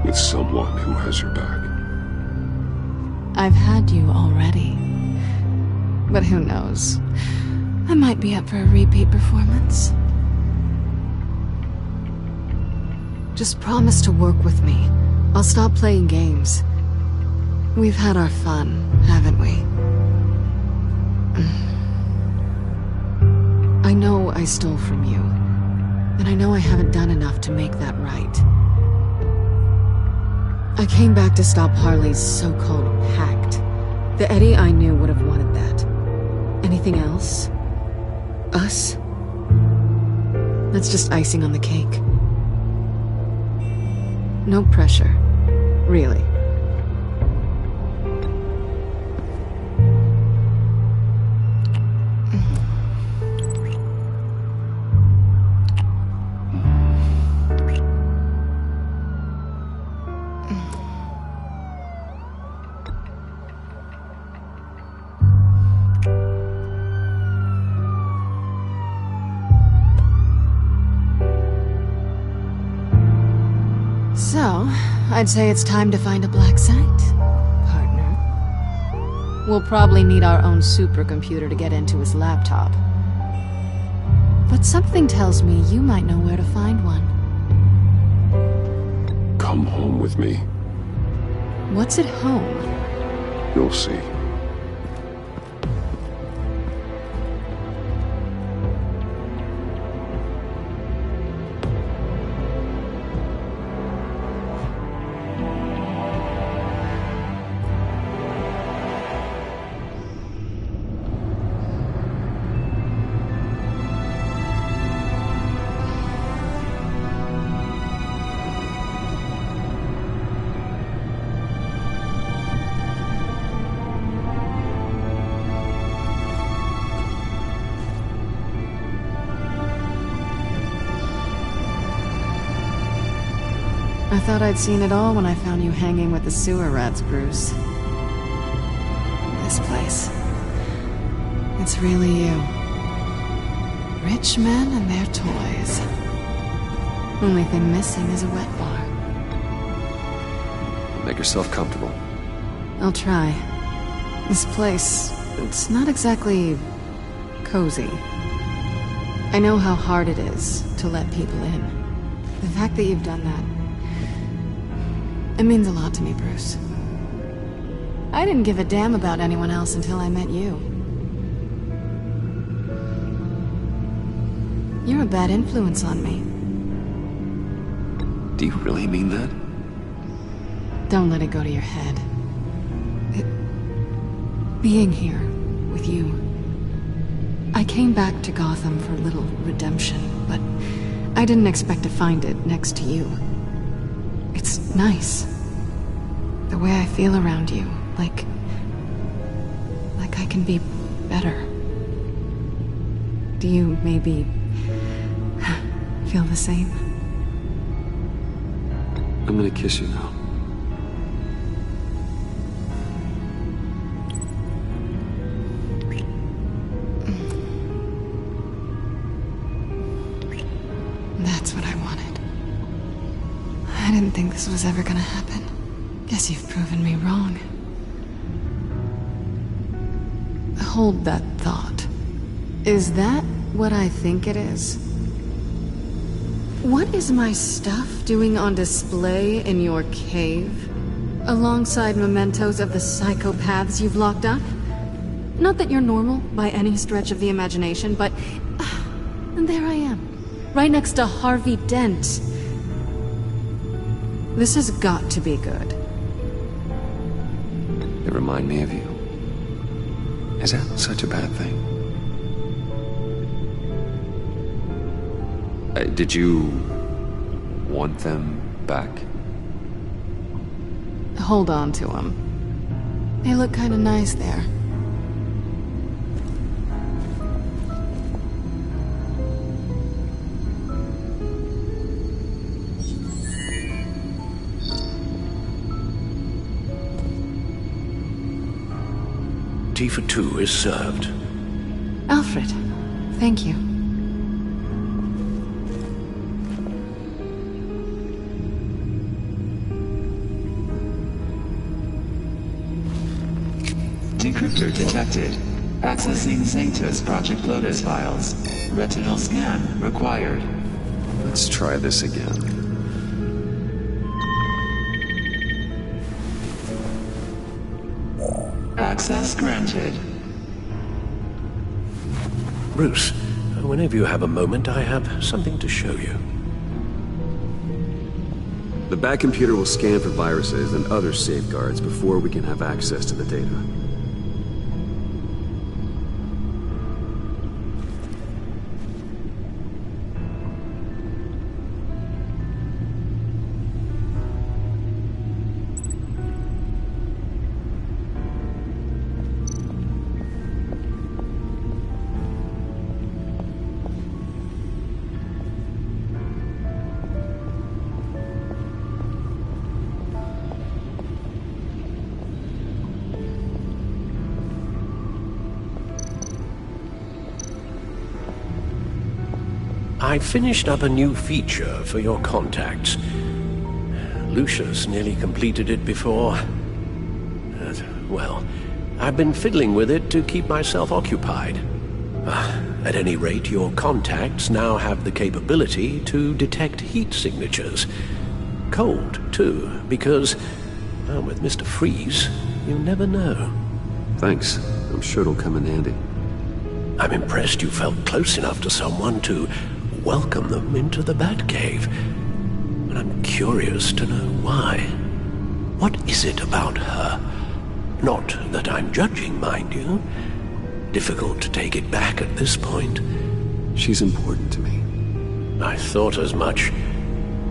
With someone who has your back. I've had you already. But who knows? I might be up for a repeat performance. Just promise to work with me. I'll stop playing games. We've had our fun, haven't we? I know I stole from you, and I know I haven't done enough to make that right. I came back to stop Harley's so-called pact. The Eddie I knew would have wanted that. Anything else? Us? That's just icing on the cake. No pressure. Really. So, I'd say it's time to find a black site, partner. We'll probably need our own supercomputer to get into his laptop. But something tells me you might know where to find one. Come home with me. What's at home? You'll see. I thought I'd seen it all when I found you hanging with the sewer rats, Bruce. This place. It's really you. Rich men and their toys. Only thing missing is a wet bar. Make yourself comfortable. I'll try. This place, it's not exactly cozy. I know how hard it is to let people in. The fact that you've done that, it means a lot to me, Bruce. I didn't give a damn about anyone else until I met you. You're a bad influence on me. Do you really mean that? Don't let it go to your head. Being here with you. I came back to Gotham for a little redemption, but I didn't expect to find it next to you. It's nice. The way I feel around you, like I can be better. Do you maybe feel the same? I'm gonna kiss you now. That's what I wanted. I didn't think this was ever gonna happen. Guess you've proven me wrong. Hold that thought. Is that what I think it is? What is my stuff doing on display in your cave? Alongside mementos of the psychopaths you've locked up? Not that you're normal by any stretch of the imagination, but... and there I am. Right next to Harvey Dent. This has got to be good. They remind me of you. Is that such a bad thing? Did you want them back? Hold on to them. They look kind of nice there. Tea for two is served. Alfred, thank you. Decryptor detected. Accessing Sanctus Project Lotus files. Retinal scan required. Let's try this again. Access granted. Bruce, Whenever you have a moment, I have something to show you. The back computer will scan for viruses and other safeguards before we can have access to the data. I finished up a new feature for your contacts. Lucius nearly completed it before. Well, I've been fiddling with it to keep myself occupied. At any rate, your contacts now have the capability to detect heat signatures. Cold, too, because, well, with Mr. Freeze, you never know. Thanks. I'm sure it'll come in handy. I'm impressed you felt close enough to someone to welcome them into the Batcave. And I'm curious to know why. What is it about her? Not that I'm judging, mind you. Difficult to take it back at this point. She's important to me. I thought as much.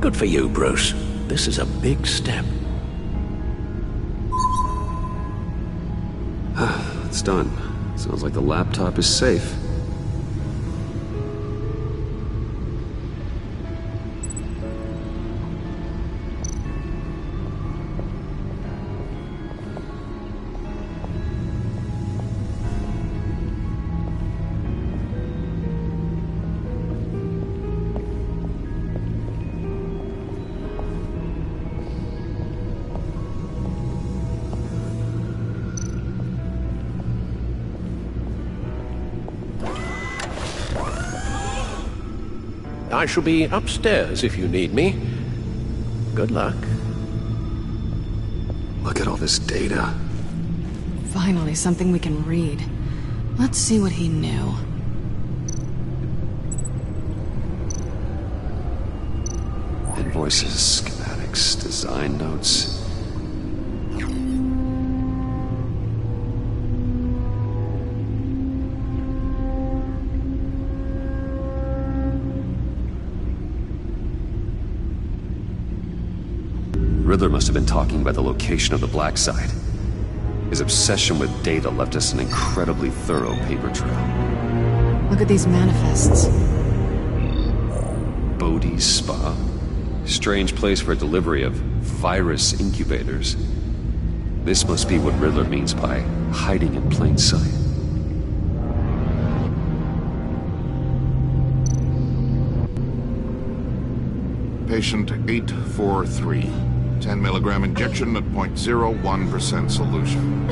Good for you, Bruce. This is a big step. It's done. Sounds like the laptop is safe. I shall be upstairs if you need me. Good luck. Look at all this data. Finally, something we can read. Let's see what he knew. Invoices, schematics, design notes. Riddler must have been talking about the location of the Black Site. His obsession with data left us an incredibly thorough paper trail. Look at these manifests. Bodhi's Spa. Strange place for a delivery of virus incubators. This must be what Riddler means by hiding in plain sight. Patient 843. 10 milligram injection at 0.01% solution.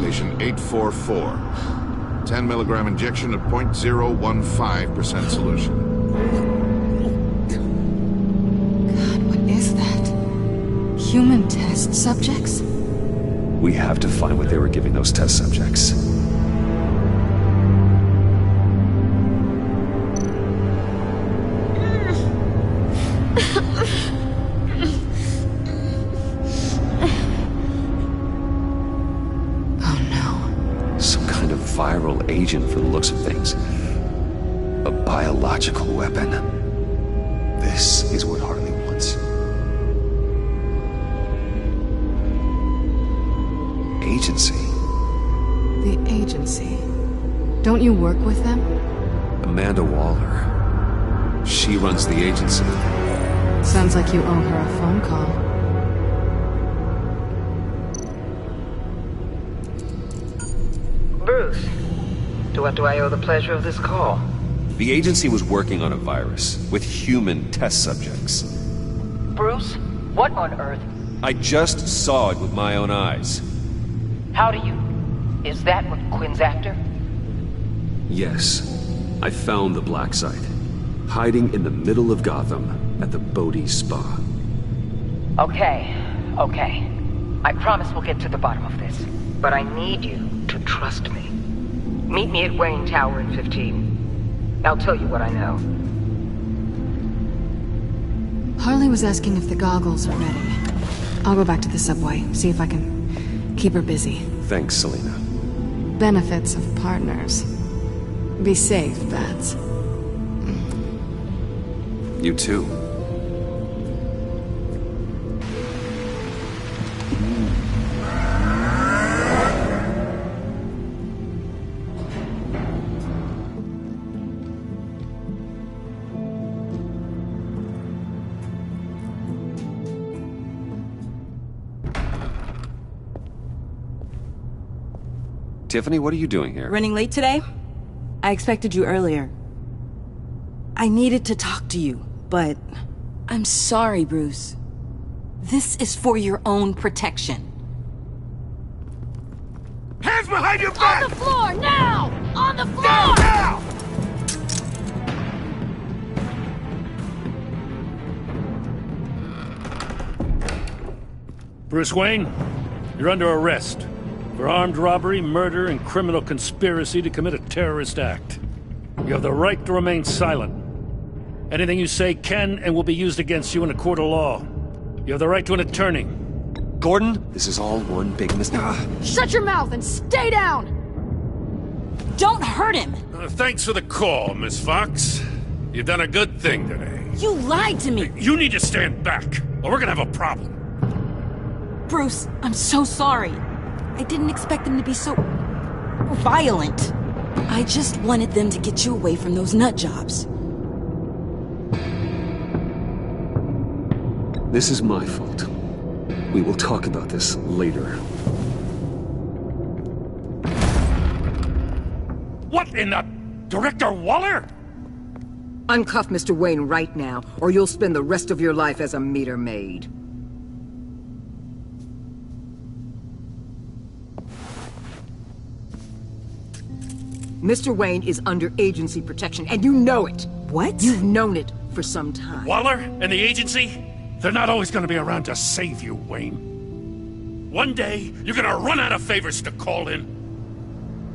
Patient 844. 10 milligram injection at 0.015% solution. God, what is that? Human test subjects? We have to find what they were giving those test subjects. Viral agent for the looks of things. A biological weapon. This is what Harley wants. Agency. The Agency. Don't you work with them? Amanda Waller. She runs the agency. Sounds like you owe her a phone call. Bruce, to what do I owe the pleasure of this call? The agency was working on a virus with human test subjects. Bruce, what on earth? I just saw it with my own eyes. How do you? Is that what Quinn's after? Yes. I found the Black Site. Hiding in the middle of Gotham at the Bodhi Spa. Okay. I promise we'll get to the bottom of this. But I need you to trust me. Meet me at Wayne Tower in 15. I'll tell you what I know. Harley was asking if the goggles are ready. I'll go back to the subway, see if I can keep her busy. Thanks, Selina. Benefits of partners. Be safe, Bats. You too. Tiffany, what are you doing here? Running late today? I expected you earlier. I needed to talk to you, but... I'm sorry, Bruce. This is for your own protection. Hands behind your back! On the floor, now! On the floor! Now! Bruce Wayne, you're under arrest for armed robbery, murder, and criminal conspiracy to commit a terrorist act. You have the right to remain silent. Anything you say can and will be used against you in a court of law. You have the right to an attorney. Gordon, this is all one big mistake. Shut your mouth and stay down! Don't hurt him! Thanks for the call, Miss Fox. You've done a good thing today. You lied to me! You need to stand back, or we're gonna have a problem. Bruce, I'm so sorry. I didn't expect them to be so... violent. I just wanted them to get you away from those nut jobs. This is my fault. We will talk about this later. What in the... Director Waller? Uncuff Mr. Wayne right now, or you'll spend the rest of your life as a meter maid. Mr. Wayne is under agency protection, and you know it. What? You've known it for some time. Waller and the agency? They're not always gonna be around to save you, Wayne. One day, you're gonna run out of favors to call in.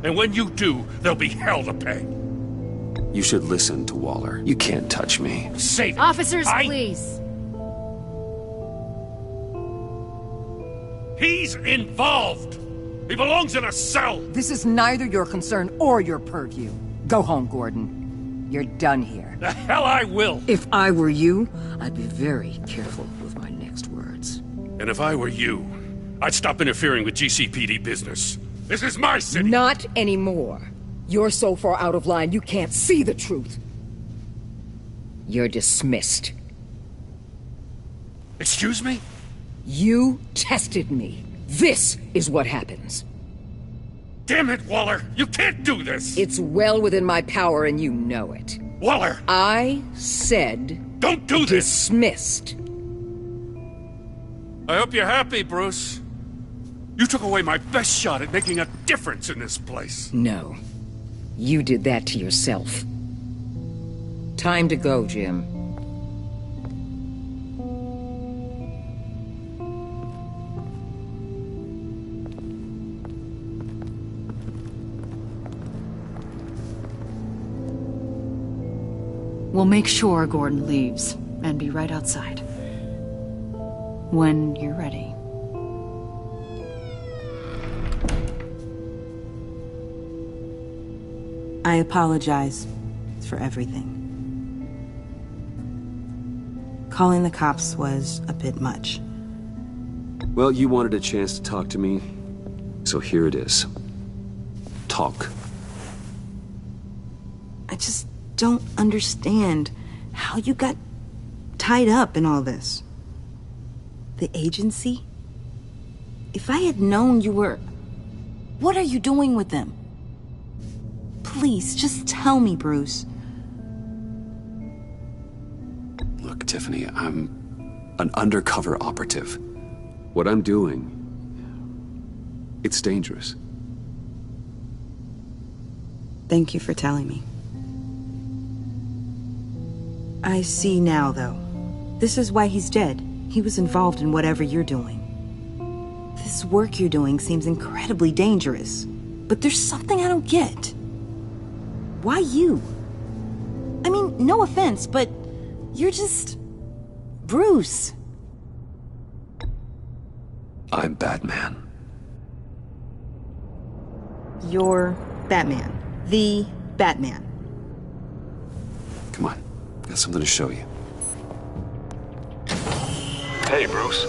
And when you do, there'll be hell to pay. You should listen to Waller. You can't touch me. Save it. Officers, please. He's involved! He belongs in a cell! This is neither your concern or your purview. Go home, Gordon. You're done here. The hell I will! If I were you, I'd be very careful with my next words. And if I were you, I'd stop interfering with GCPD business. This is my city! Not anymore. You're so far out of line you can't see the truth. You're dismissed. Excuse me? You tested me. This is what happens. Damn it, Waller! You can't do this! It's well within my power and you know it. Waller! I said... Don't do this! Dismissed. I hope you're happy, Bruce. You took away my best shot at making a difference in this place. No. You did that to yourself. Time to go, Jim. We'll make sure Gordon leaves, and be right outside. When you're ready. I apologize for everything. Calling the cops was a bit much. Well, you wanted a chance to talk to me, so here it is. Talk. I just don't understand how you got tied up in all this. The agency? If I had known you were... What are you doing with them? Please, just tell me, Bruce. Look, Tiffany, I'm an undercover operative. What I'm doing, it's dangerous. Thank you for telling me. I see now, though. This is why he's dead. He was involved in whatever you're doing. This work you're doing seems incredibly dangerous. But there's something I don't get. Why you? I mean, no offense, but you're just... Bruce. I'm Batman. You're Batman. The Batman. Come on, got something to show you. Hey, Bruce.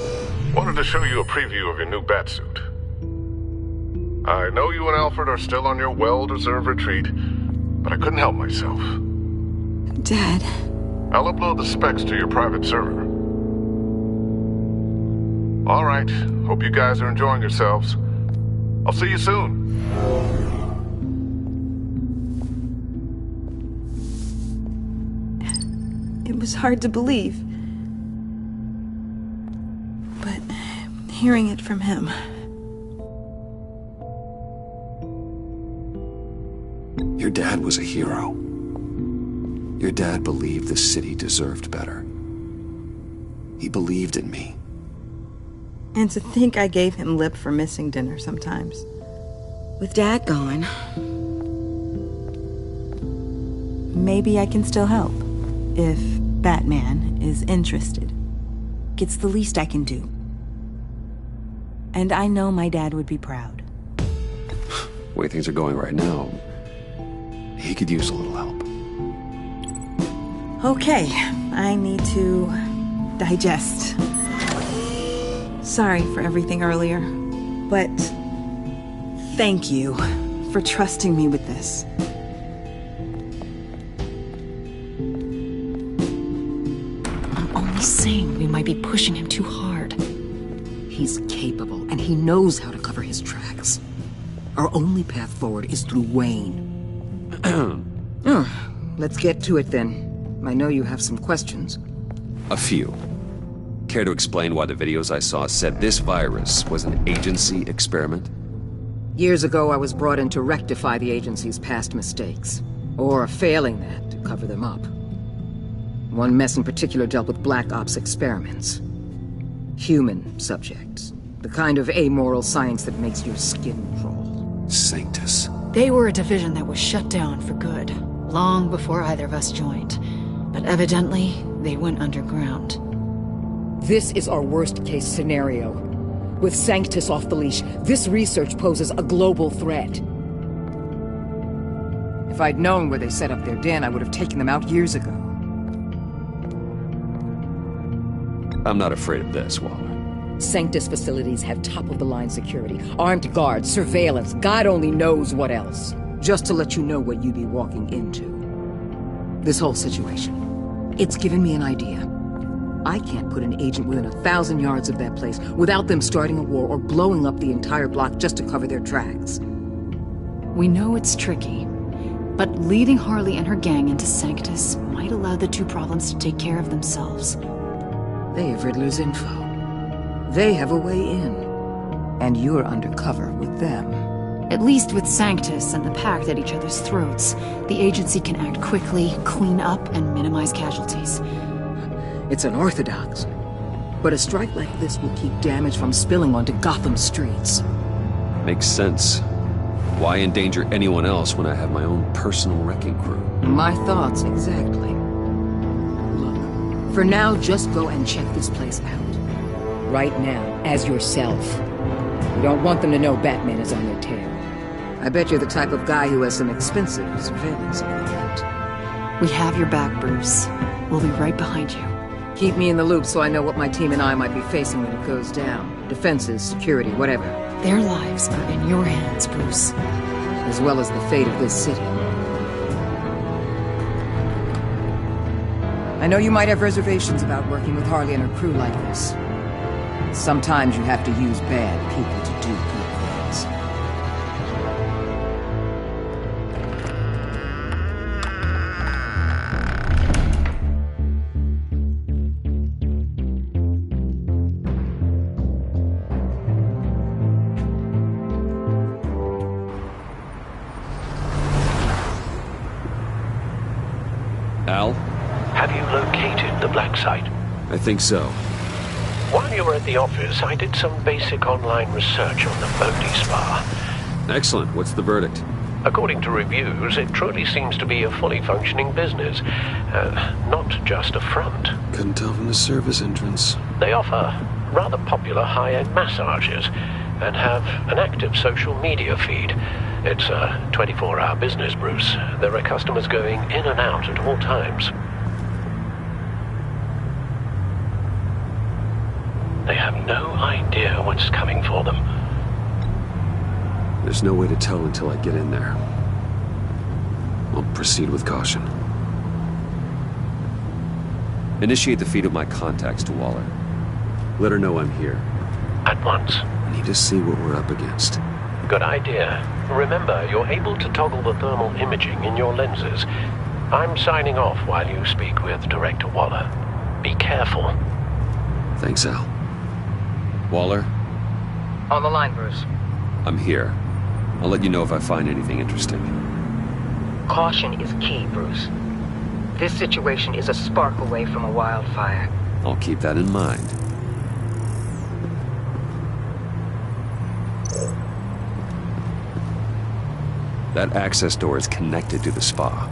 Wanted to show you a preview of your new Batsuit. I know you and Alfred are still on your well-deserved retreat, but I couldn't help myself. Dad. I'll upload the specs to your private server. All right. Hope you guys are enjoying yourselves. I'll see you soon. It was hard to believe. But hearing it from him... Your dad was a hero. Your dad believed the city deserved better. He believed in me. And to think I gave him lip for missing dinner sometimes. With Dad gone... Maybe I can still help. If Batman is interested. It's the least I can do. And I know my dad would be proud. The way things are going right now, he could use a little help. Okay, I need to digest. Sorry for everything earlier, but thank you for trusting me with this. I'm only saying we might be pushing him too hard. He's capable, and he knows how to cover his tracks. Our only path forward is through Wayne. Let's get to it then. I know you have some questions. A few. Care to explain why the videos I saw said this virus was an agency experiment? Years ago, I was brought in to rectify the agency's past mistakes. Or failing that, to cover them up. One mess in particular dealt with Black Ops experiments. Human subjects. The kind of amoral science that makes your skin crawl. Sanctus. They were a division that was shut down for good, long before either of us joined. But evidently, they went underground. This is our worst-case scenario. With Sanctus off the leash, this research poses a global threat. If I'd known where they set up their den, I would have taken them out years ago. I'm not afraid of this, Waller. Sanctus facilities have top-of-the-line security, armed guards, surveillance, God only knows what else. Just to let you know what you'd be walking into. This whole situation. It's given me an idea. I can't put an agent within 1,000 yards of that place without them starting a war or blowing up the entire block just to cover their tracks. We know it's tricky, but leading Harley and her gang into Sanctus might allow the two problems to take care of themselves. They have Riddler's info. They have a way in. And you're undercover with them. At least with Sanctus and the Pact at each other's throats, the agency can act quickly, clean up, and minimize casualties. It's unorthodox. But a strike like this will keep damage from spilling onto Gotham streets. Makes sense. Why endanger anyone else when I have my own personal wrecking crew? My thoughts, exactly. Look, for now, just go and check this place out. Right now, as yourself. We don't want them to know Batman is on their tail. I bet you're the type of guy who has some expensive surveillance equipment. We have your back, Bruce. We'll be right behind you. Keep me in the loop so I know what my team and I might be facing when it goes down. Defenses, security, whatever. Their lives are in your hands, Bruce. As well as the fate of this city. I know you might have reservations about working with Harley and her crew like this. Sometimes you have to use bad people to do good things. Al? Have you located the black site? I think so. While you were at the office, I did some basic online research on the Bodhi Spa. Excellent. What's the verdict? According to reviews, it truly seems to be a fully functioning business, not just a front. Couldn't tell from the service entrance. They offer rather popular high-end massages and have an active social media feed. It's a 24-hour business, Bruce. There are customers going in and out at all times. They have no idea what's coming for them. There's no way to tell until I get in there. I'll proceed with caution. Initiate the feed of my contacts to Waller. Let her know I'm here. At once. I need to see what we're up against. Good idea. Remember, you're able to toggle the thermal imaging in your lenses. I'm signing off while you speak with Director Waller. Be careful. Thanks, Al. Waller? On the line, Bruce. I'm here. I'll let you know if I find anything interesting. Caution is key, Bruce. This situation is a spark away from a wildfire. I'll keep that in mind. That access door is connected to the spa.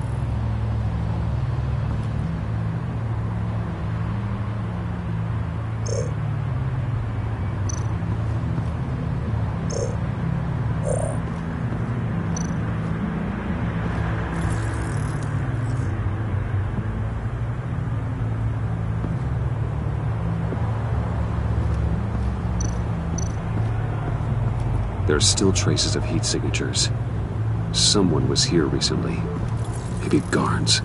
There are still traces of heat signatures. Someone was here recently. Maybe Garns.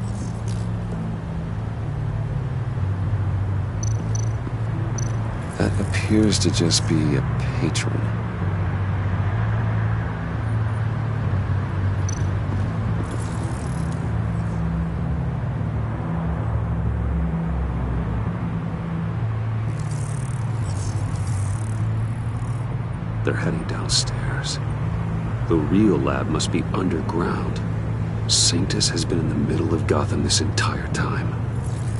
That appears to just be a patron. They're heading downstairs. The real lab must be underground. Sanctus has been in the middle of Gotham this entire time.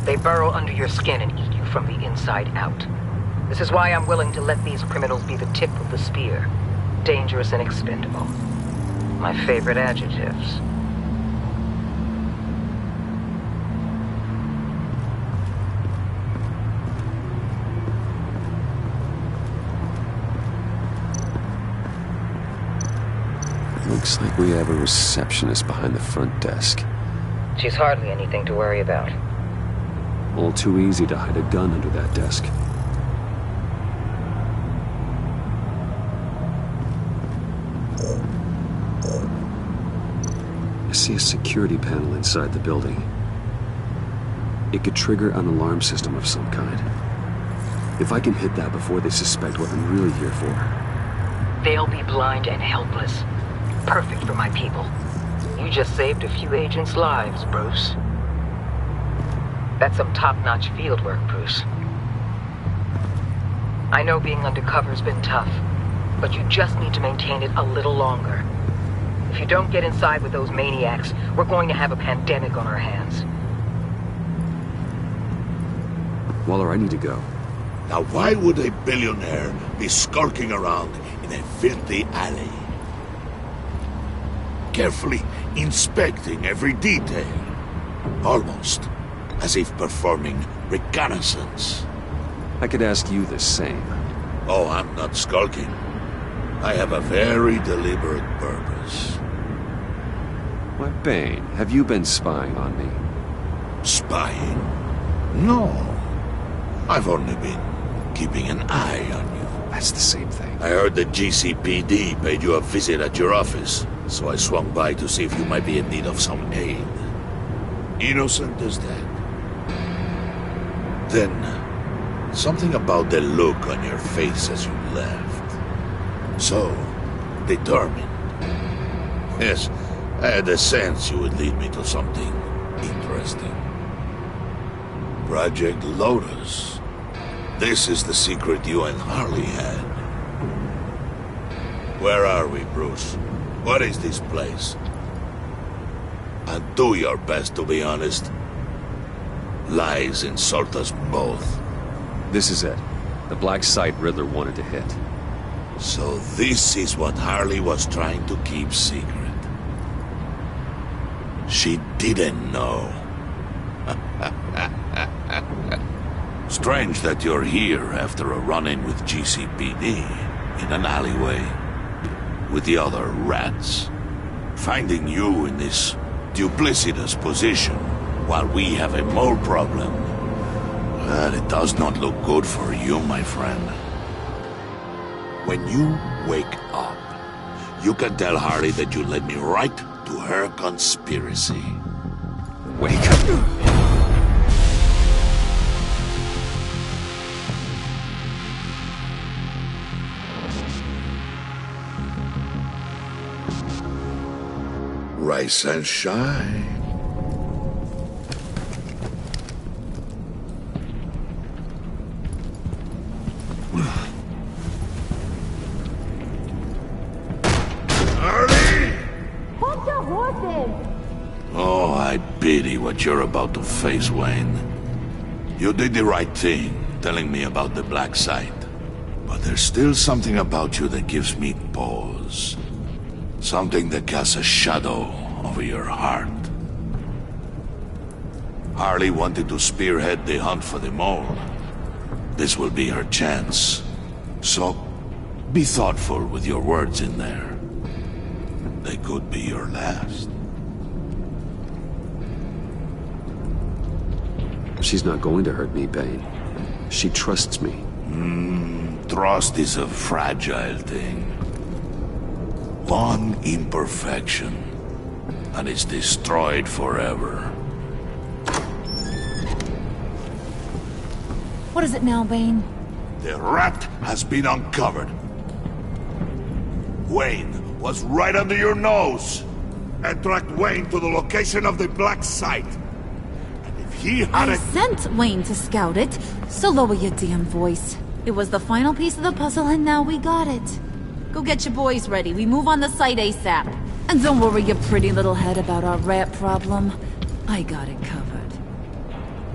They burrow under your skin and eat you from the inside out. This is why I'm willing to let these criminals be the tip of the spear. Dangerous and expendable. My favorite adjectives. Looks like we have a receptionist behind the front desk. She's hardly anything to worry about. All too easy to hide a gun under that desk. I see a security panel inside the building. It could trigger an alarm system of some kind. If I can hit that before they suspect what I'm really here for. They'll be blind and helpless. Perfect for my people. You just saved a few agents' lives, Bruce. That's some top-notch field work, Bruce. I know being undercover's been tough, but you just need to maintain it a little longer. If you don't get inside with those maniacs, we're going to have a pandemic on our hands. Waller, I need to go. Now why would a billionaire be skulking around in a filthy alley? Carefully inspecting every detail. Almost as if performing reconnaissance. I could ask you the same. Oh, I'm not skulking. I have a very deliberate purpose. Why, Bane, have you been spying on me? Spying? No. I've only been keeping an eye on you. That's the same thing. I heard the GCPD paid you a visit at your office, so I swung by to see if you might be in need of some aid. Innocent as that. Then, something about the look on your face as you left. So, determined. Yes, I had a sense you would lead me to something interesting. Project Lotus. This is the secret you and Harley had. Where are we, Bruce? What is this place? And do your best to be honest. Lies insult us both. This is it. The black site Riddler wanted to hit. So this is what Harley was trying to keep secret. She didn't know. Strange that you're here after a run-in with GCPD in an alleyway with the other rats. Finding you in this duplicitous position while we have a mole problem. Well, it does not look good for you, my friend. When you wake up, you can tell Harley that you led me right to her conspiracy. Wake up. Rise and shine. Oh, I pity what you're about to face, Wayne. You did the right thing, telling me about the black site. But there's still something about you that gives me pause. Something that casts a shadow over your heart. Harley wanted to spearhead the hunt for the mole. This will be her chance. So, be thoughtful with your words in there. They could be your last. She's not going to hurt me, Bane. She trusts me. Trust is a fragile thing. One imperfection, and it's destroyed forever. What is it now, Bane? The rat has been uncovered. Wayne was right under your nose. And tracked Wayne to the location of the black site. And if he had I sent Wayne to scout it, so lower your damn voice. It was the final piece of the puzzle, and now we got it. Go get your boys ready. We move on the site ASAP. And don't worry your pretty little head about our rat problem. I got it covered.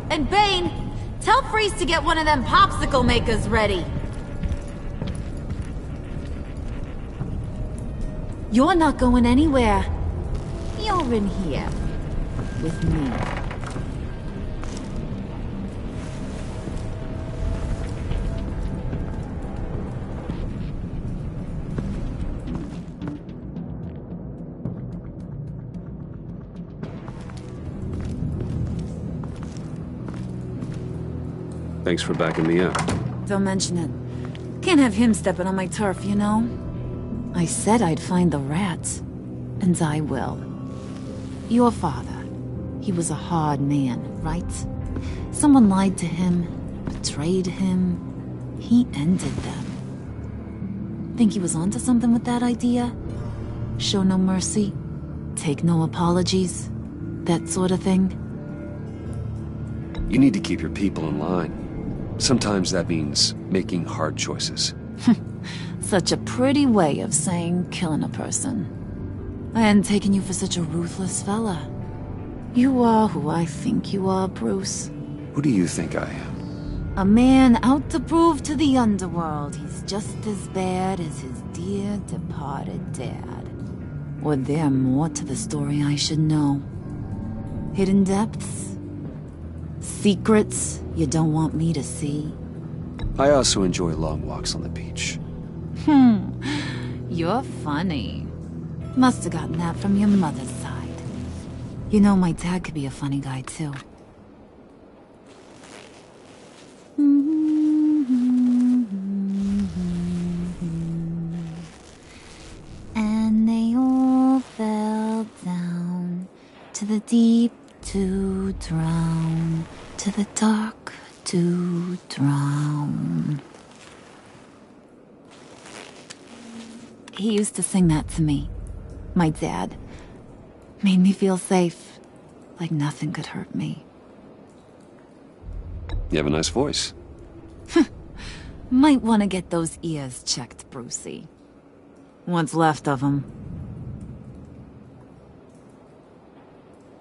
And Bane, tell Freeze to get one of them popsicle makers ready. You're not going anywhere. You're in here. With me. Thanks for backing me up. Don't mention it. Can't have him stepping on my turf, you know? I said I'd find the rats. And I will. Your father. He was a hard man, right? Someone lied to him, betrayed him. He ended them. Think he was onto something with that idea? Show no mercy? Take no apologies? That sort of thing? You need to keep your people in line. Sometimes that means making hard choices. Such a pretty way of saying killing a person. I hadn't taken you for such a ruthless fella. You are who I think you are, Bruce. Who do you think I am? A man out to prove to the underworld he's just as bad as his dear departed dad. Or there more to the story I should know. Hidden depths? Secrets you don't want me to see? I also enjoy long walks on the beach. You're funny. Must have gotten that from your mother's side. You know, my dad could be a funny guy, too. And they all fell down to the deep to drown, to the dark to drown. He used to sing that to me. My dad. Made me feel safe. Like nothing could hurt me. You have a nice voice. Might want to get those ears checked, Brucey. What's left of them.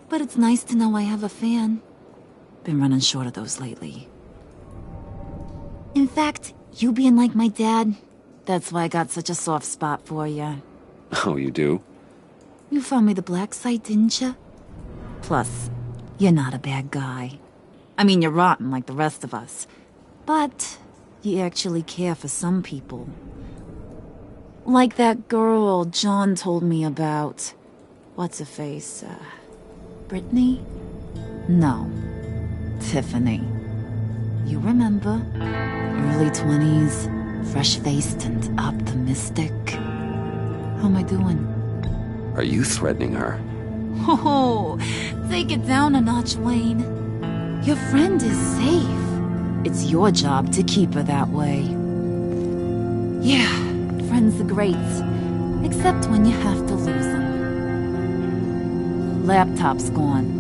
But it's nice to know I have a fan. Been running short of those lately. In fact, you being like my dad, that's why I got such a soft spot for you. Oh, you do? You found me the black site, didn't you? Plus, you're not a bad guy. I mean, you're rotten like the rest of us. But you actually care for some people. Like that girl John told me about. What's her face? Brittany? No. Tiffany. You remember? Early 20s, fresh-faced and optimistic. How am I doing? Are you threatening her? Oh, take it down a notch, Wayne. Your friend is safe. It's your job to keep her that way. Yeah, friends are great. Except when you have to lose them. Laptop's gone.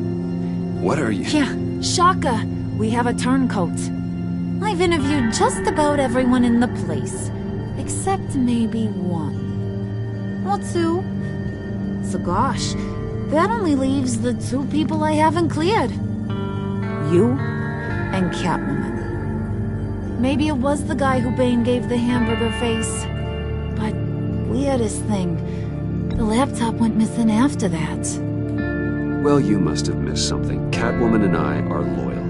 What are you... Yeah, shocker. We have a turncoat. I've interviewed just about everyone in the place. Except maybe one. Or two. So gosh, that only leaves the two people I haven't cleared. You and Catwoman. Maybe it was the guy who Bane gave the hamburger face. But weirdest thing, the laptop went missing after that. Well, you must have missed something. Catwoman and I are loyal.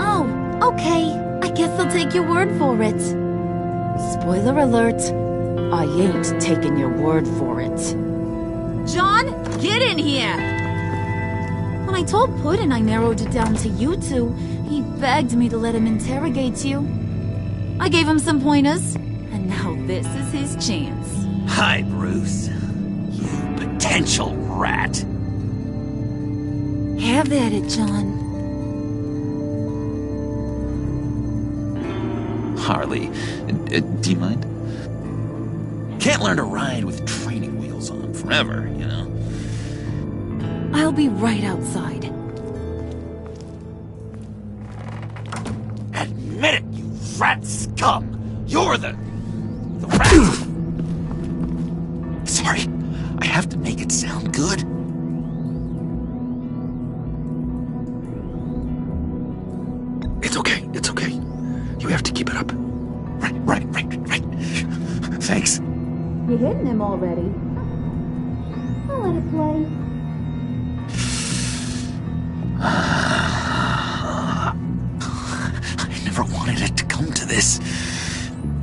Oh, okay. I guess I'll take your word for it. Spoiler alert, I ain't taking your word for it. John, get in here! When I told Puddin' I narrowed it down to you two, he begged me to let him interrogate you. I gave him some pointers, and now this is his chance. Hi, Bruce. You potential rat. Have at it, John. Harley, do you mind? Can't learn to ride with training wheels on forever, you know? I'll be right outside. Admit it, you rat scum! You're the rat! Sorry, I have to make it sound good. It's okay, it's okay. You have to keep it up. Right. Thanks. You're hitting him already. I'll let it play. I never wanted it to come to this.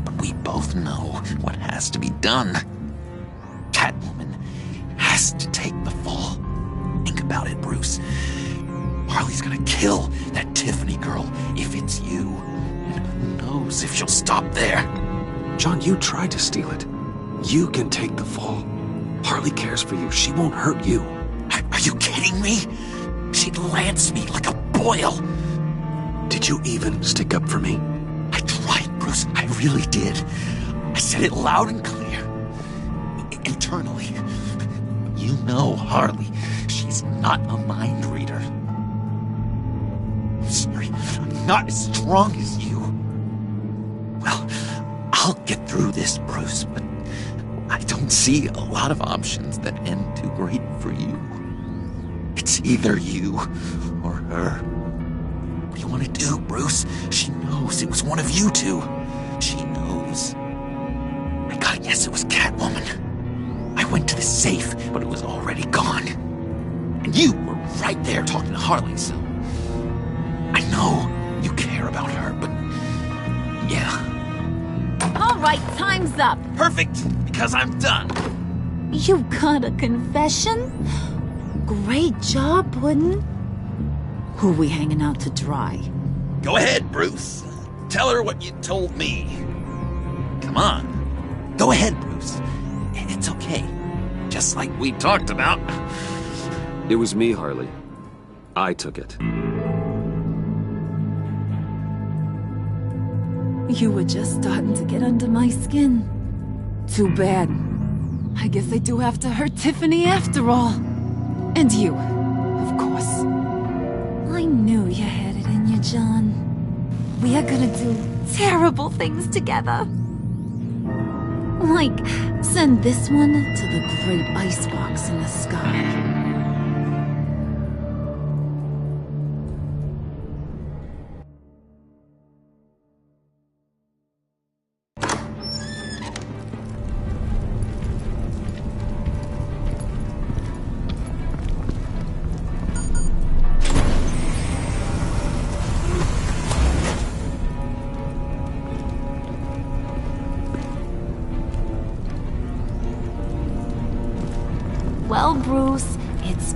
But we both know what has to be done. Catwoman has to take the fall. Think about it, Bruce. Harley's gonna kill that Tiffany girl if it's you. And who knows if she'll stop there. John, you tried to steal it. You can take the fall. Harley cares for you. She won't hurt you. Are you kidding me? She'd lance me like a boil. Did you even stick up for me? I tried, Bruce. I really did. I said it loud and clear. Internally. You know Harley. She's not a mind reader. I'm sorry. I'm not as strong as you. Well, I'll get through this, Bruce, but I don't see a lot of options that end too great for you. It's either you or her. What do you want to do, Bruce? She knows it was one of you two. She knows. I gotta guess it was Catwoman. I went to the safe, but it was already gone. And you were right there talking to Harley, so... I know you care about her, but... yeah. All right, time's up. Perfect, because I'm done. You got a confession? Great job, Puddin'. Who we hanging out to dry? Go ahead, Bruce. Tell her what you told me. Come on. Go ahead, Bruce. It's okay. Just like we talked about. It was me, Harley. I took it. You were just starting to get under my skin. Too bad. I guess I do have to hurt Tiffany after all. And you, of course. I knew you had it in you, John. We are gonna do terrible things together. Like, send this one to the great icebox in the sky.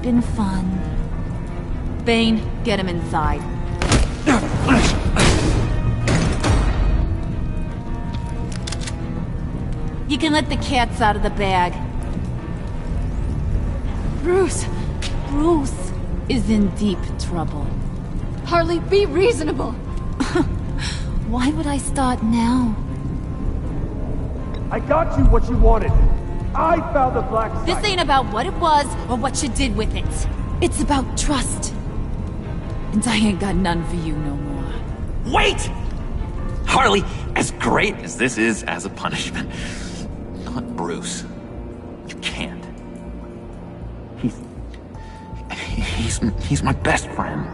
been fun. Bane, get him inside. You can let the cats out of the bag. Bruce! Bruce is in deep trouble. Harley, be reasonable! Why would I start now? I got you what you wanted. I found the black site. This ain't about what it was or what you did with it. It's about trust. And I ain't got none for you no more. Wait! Harley, as great as this is as a punishment, not Bruce. You can't. He's my best friend.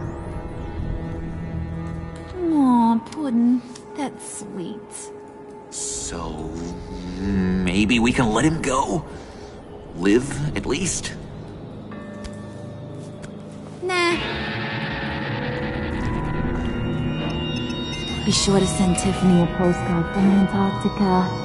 Aw, Puddin', that's sweet. So, maybe we can let him go? Live, at least? Nah. Be sure to send Tiffany a postcard from Antarctica.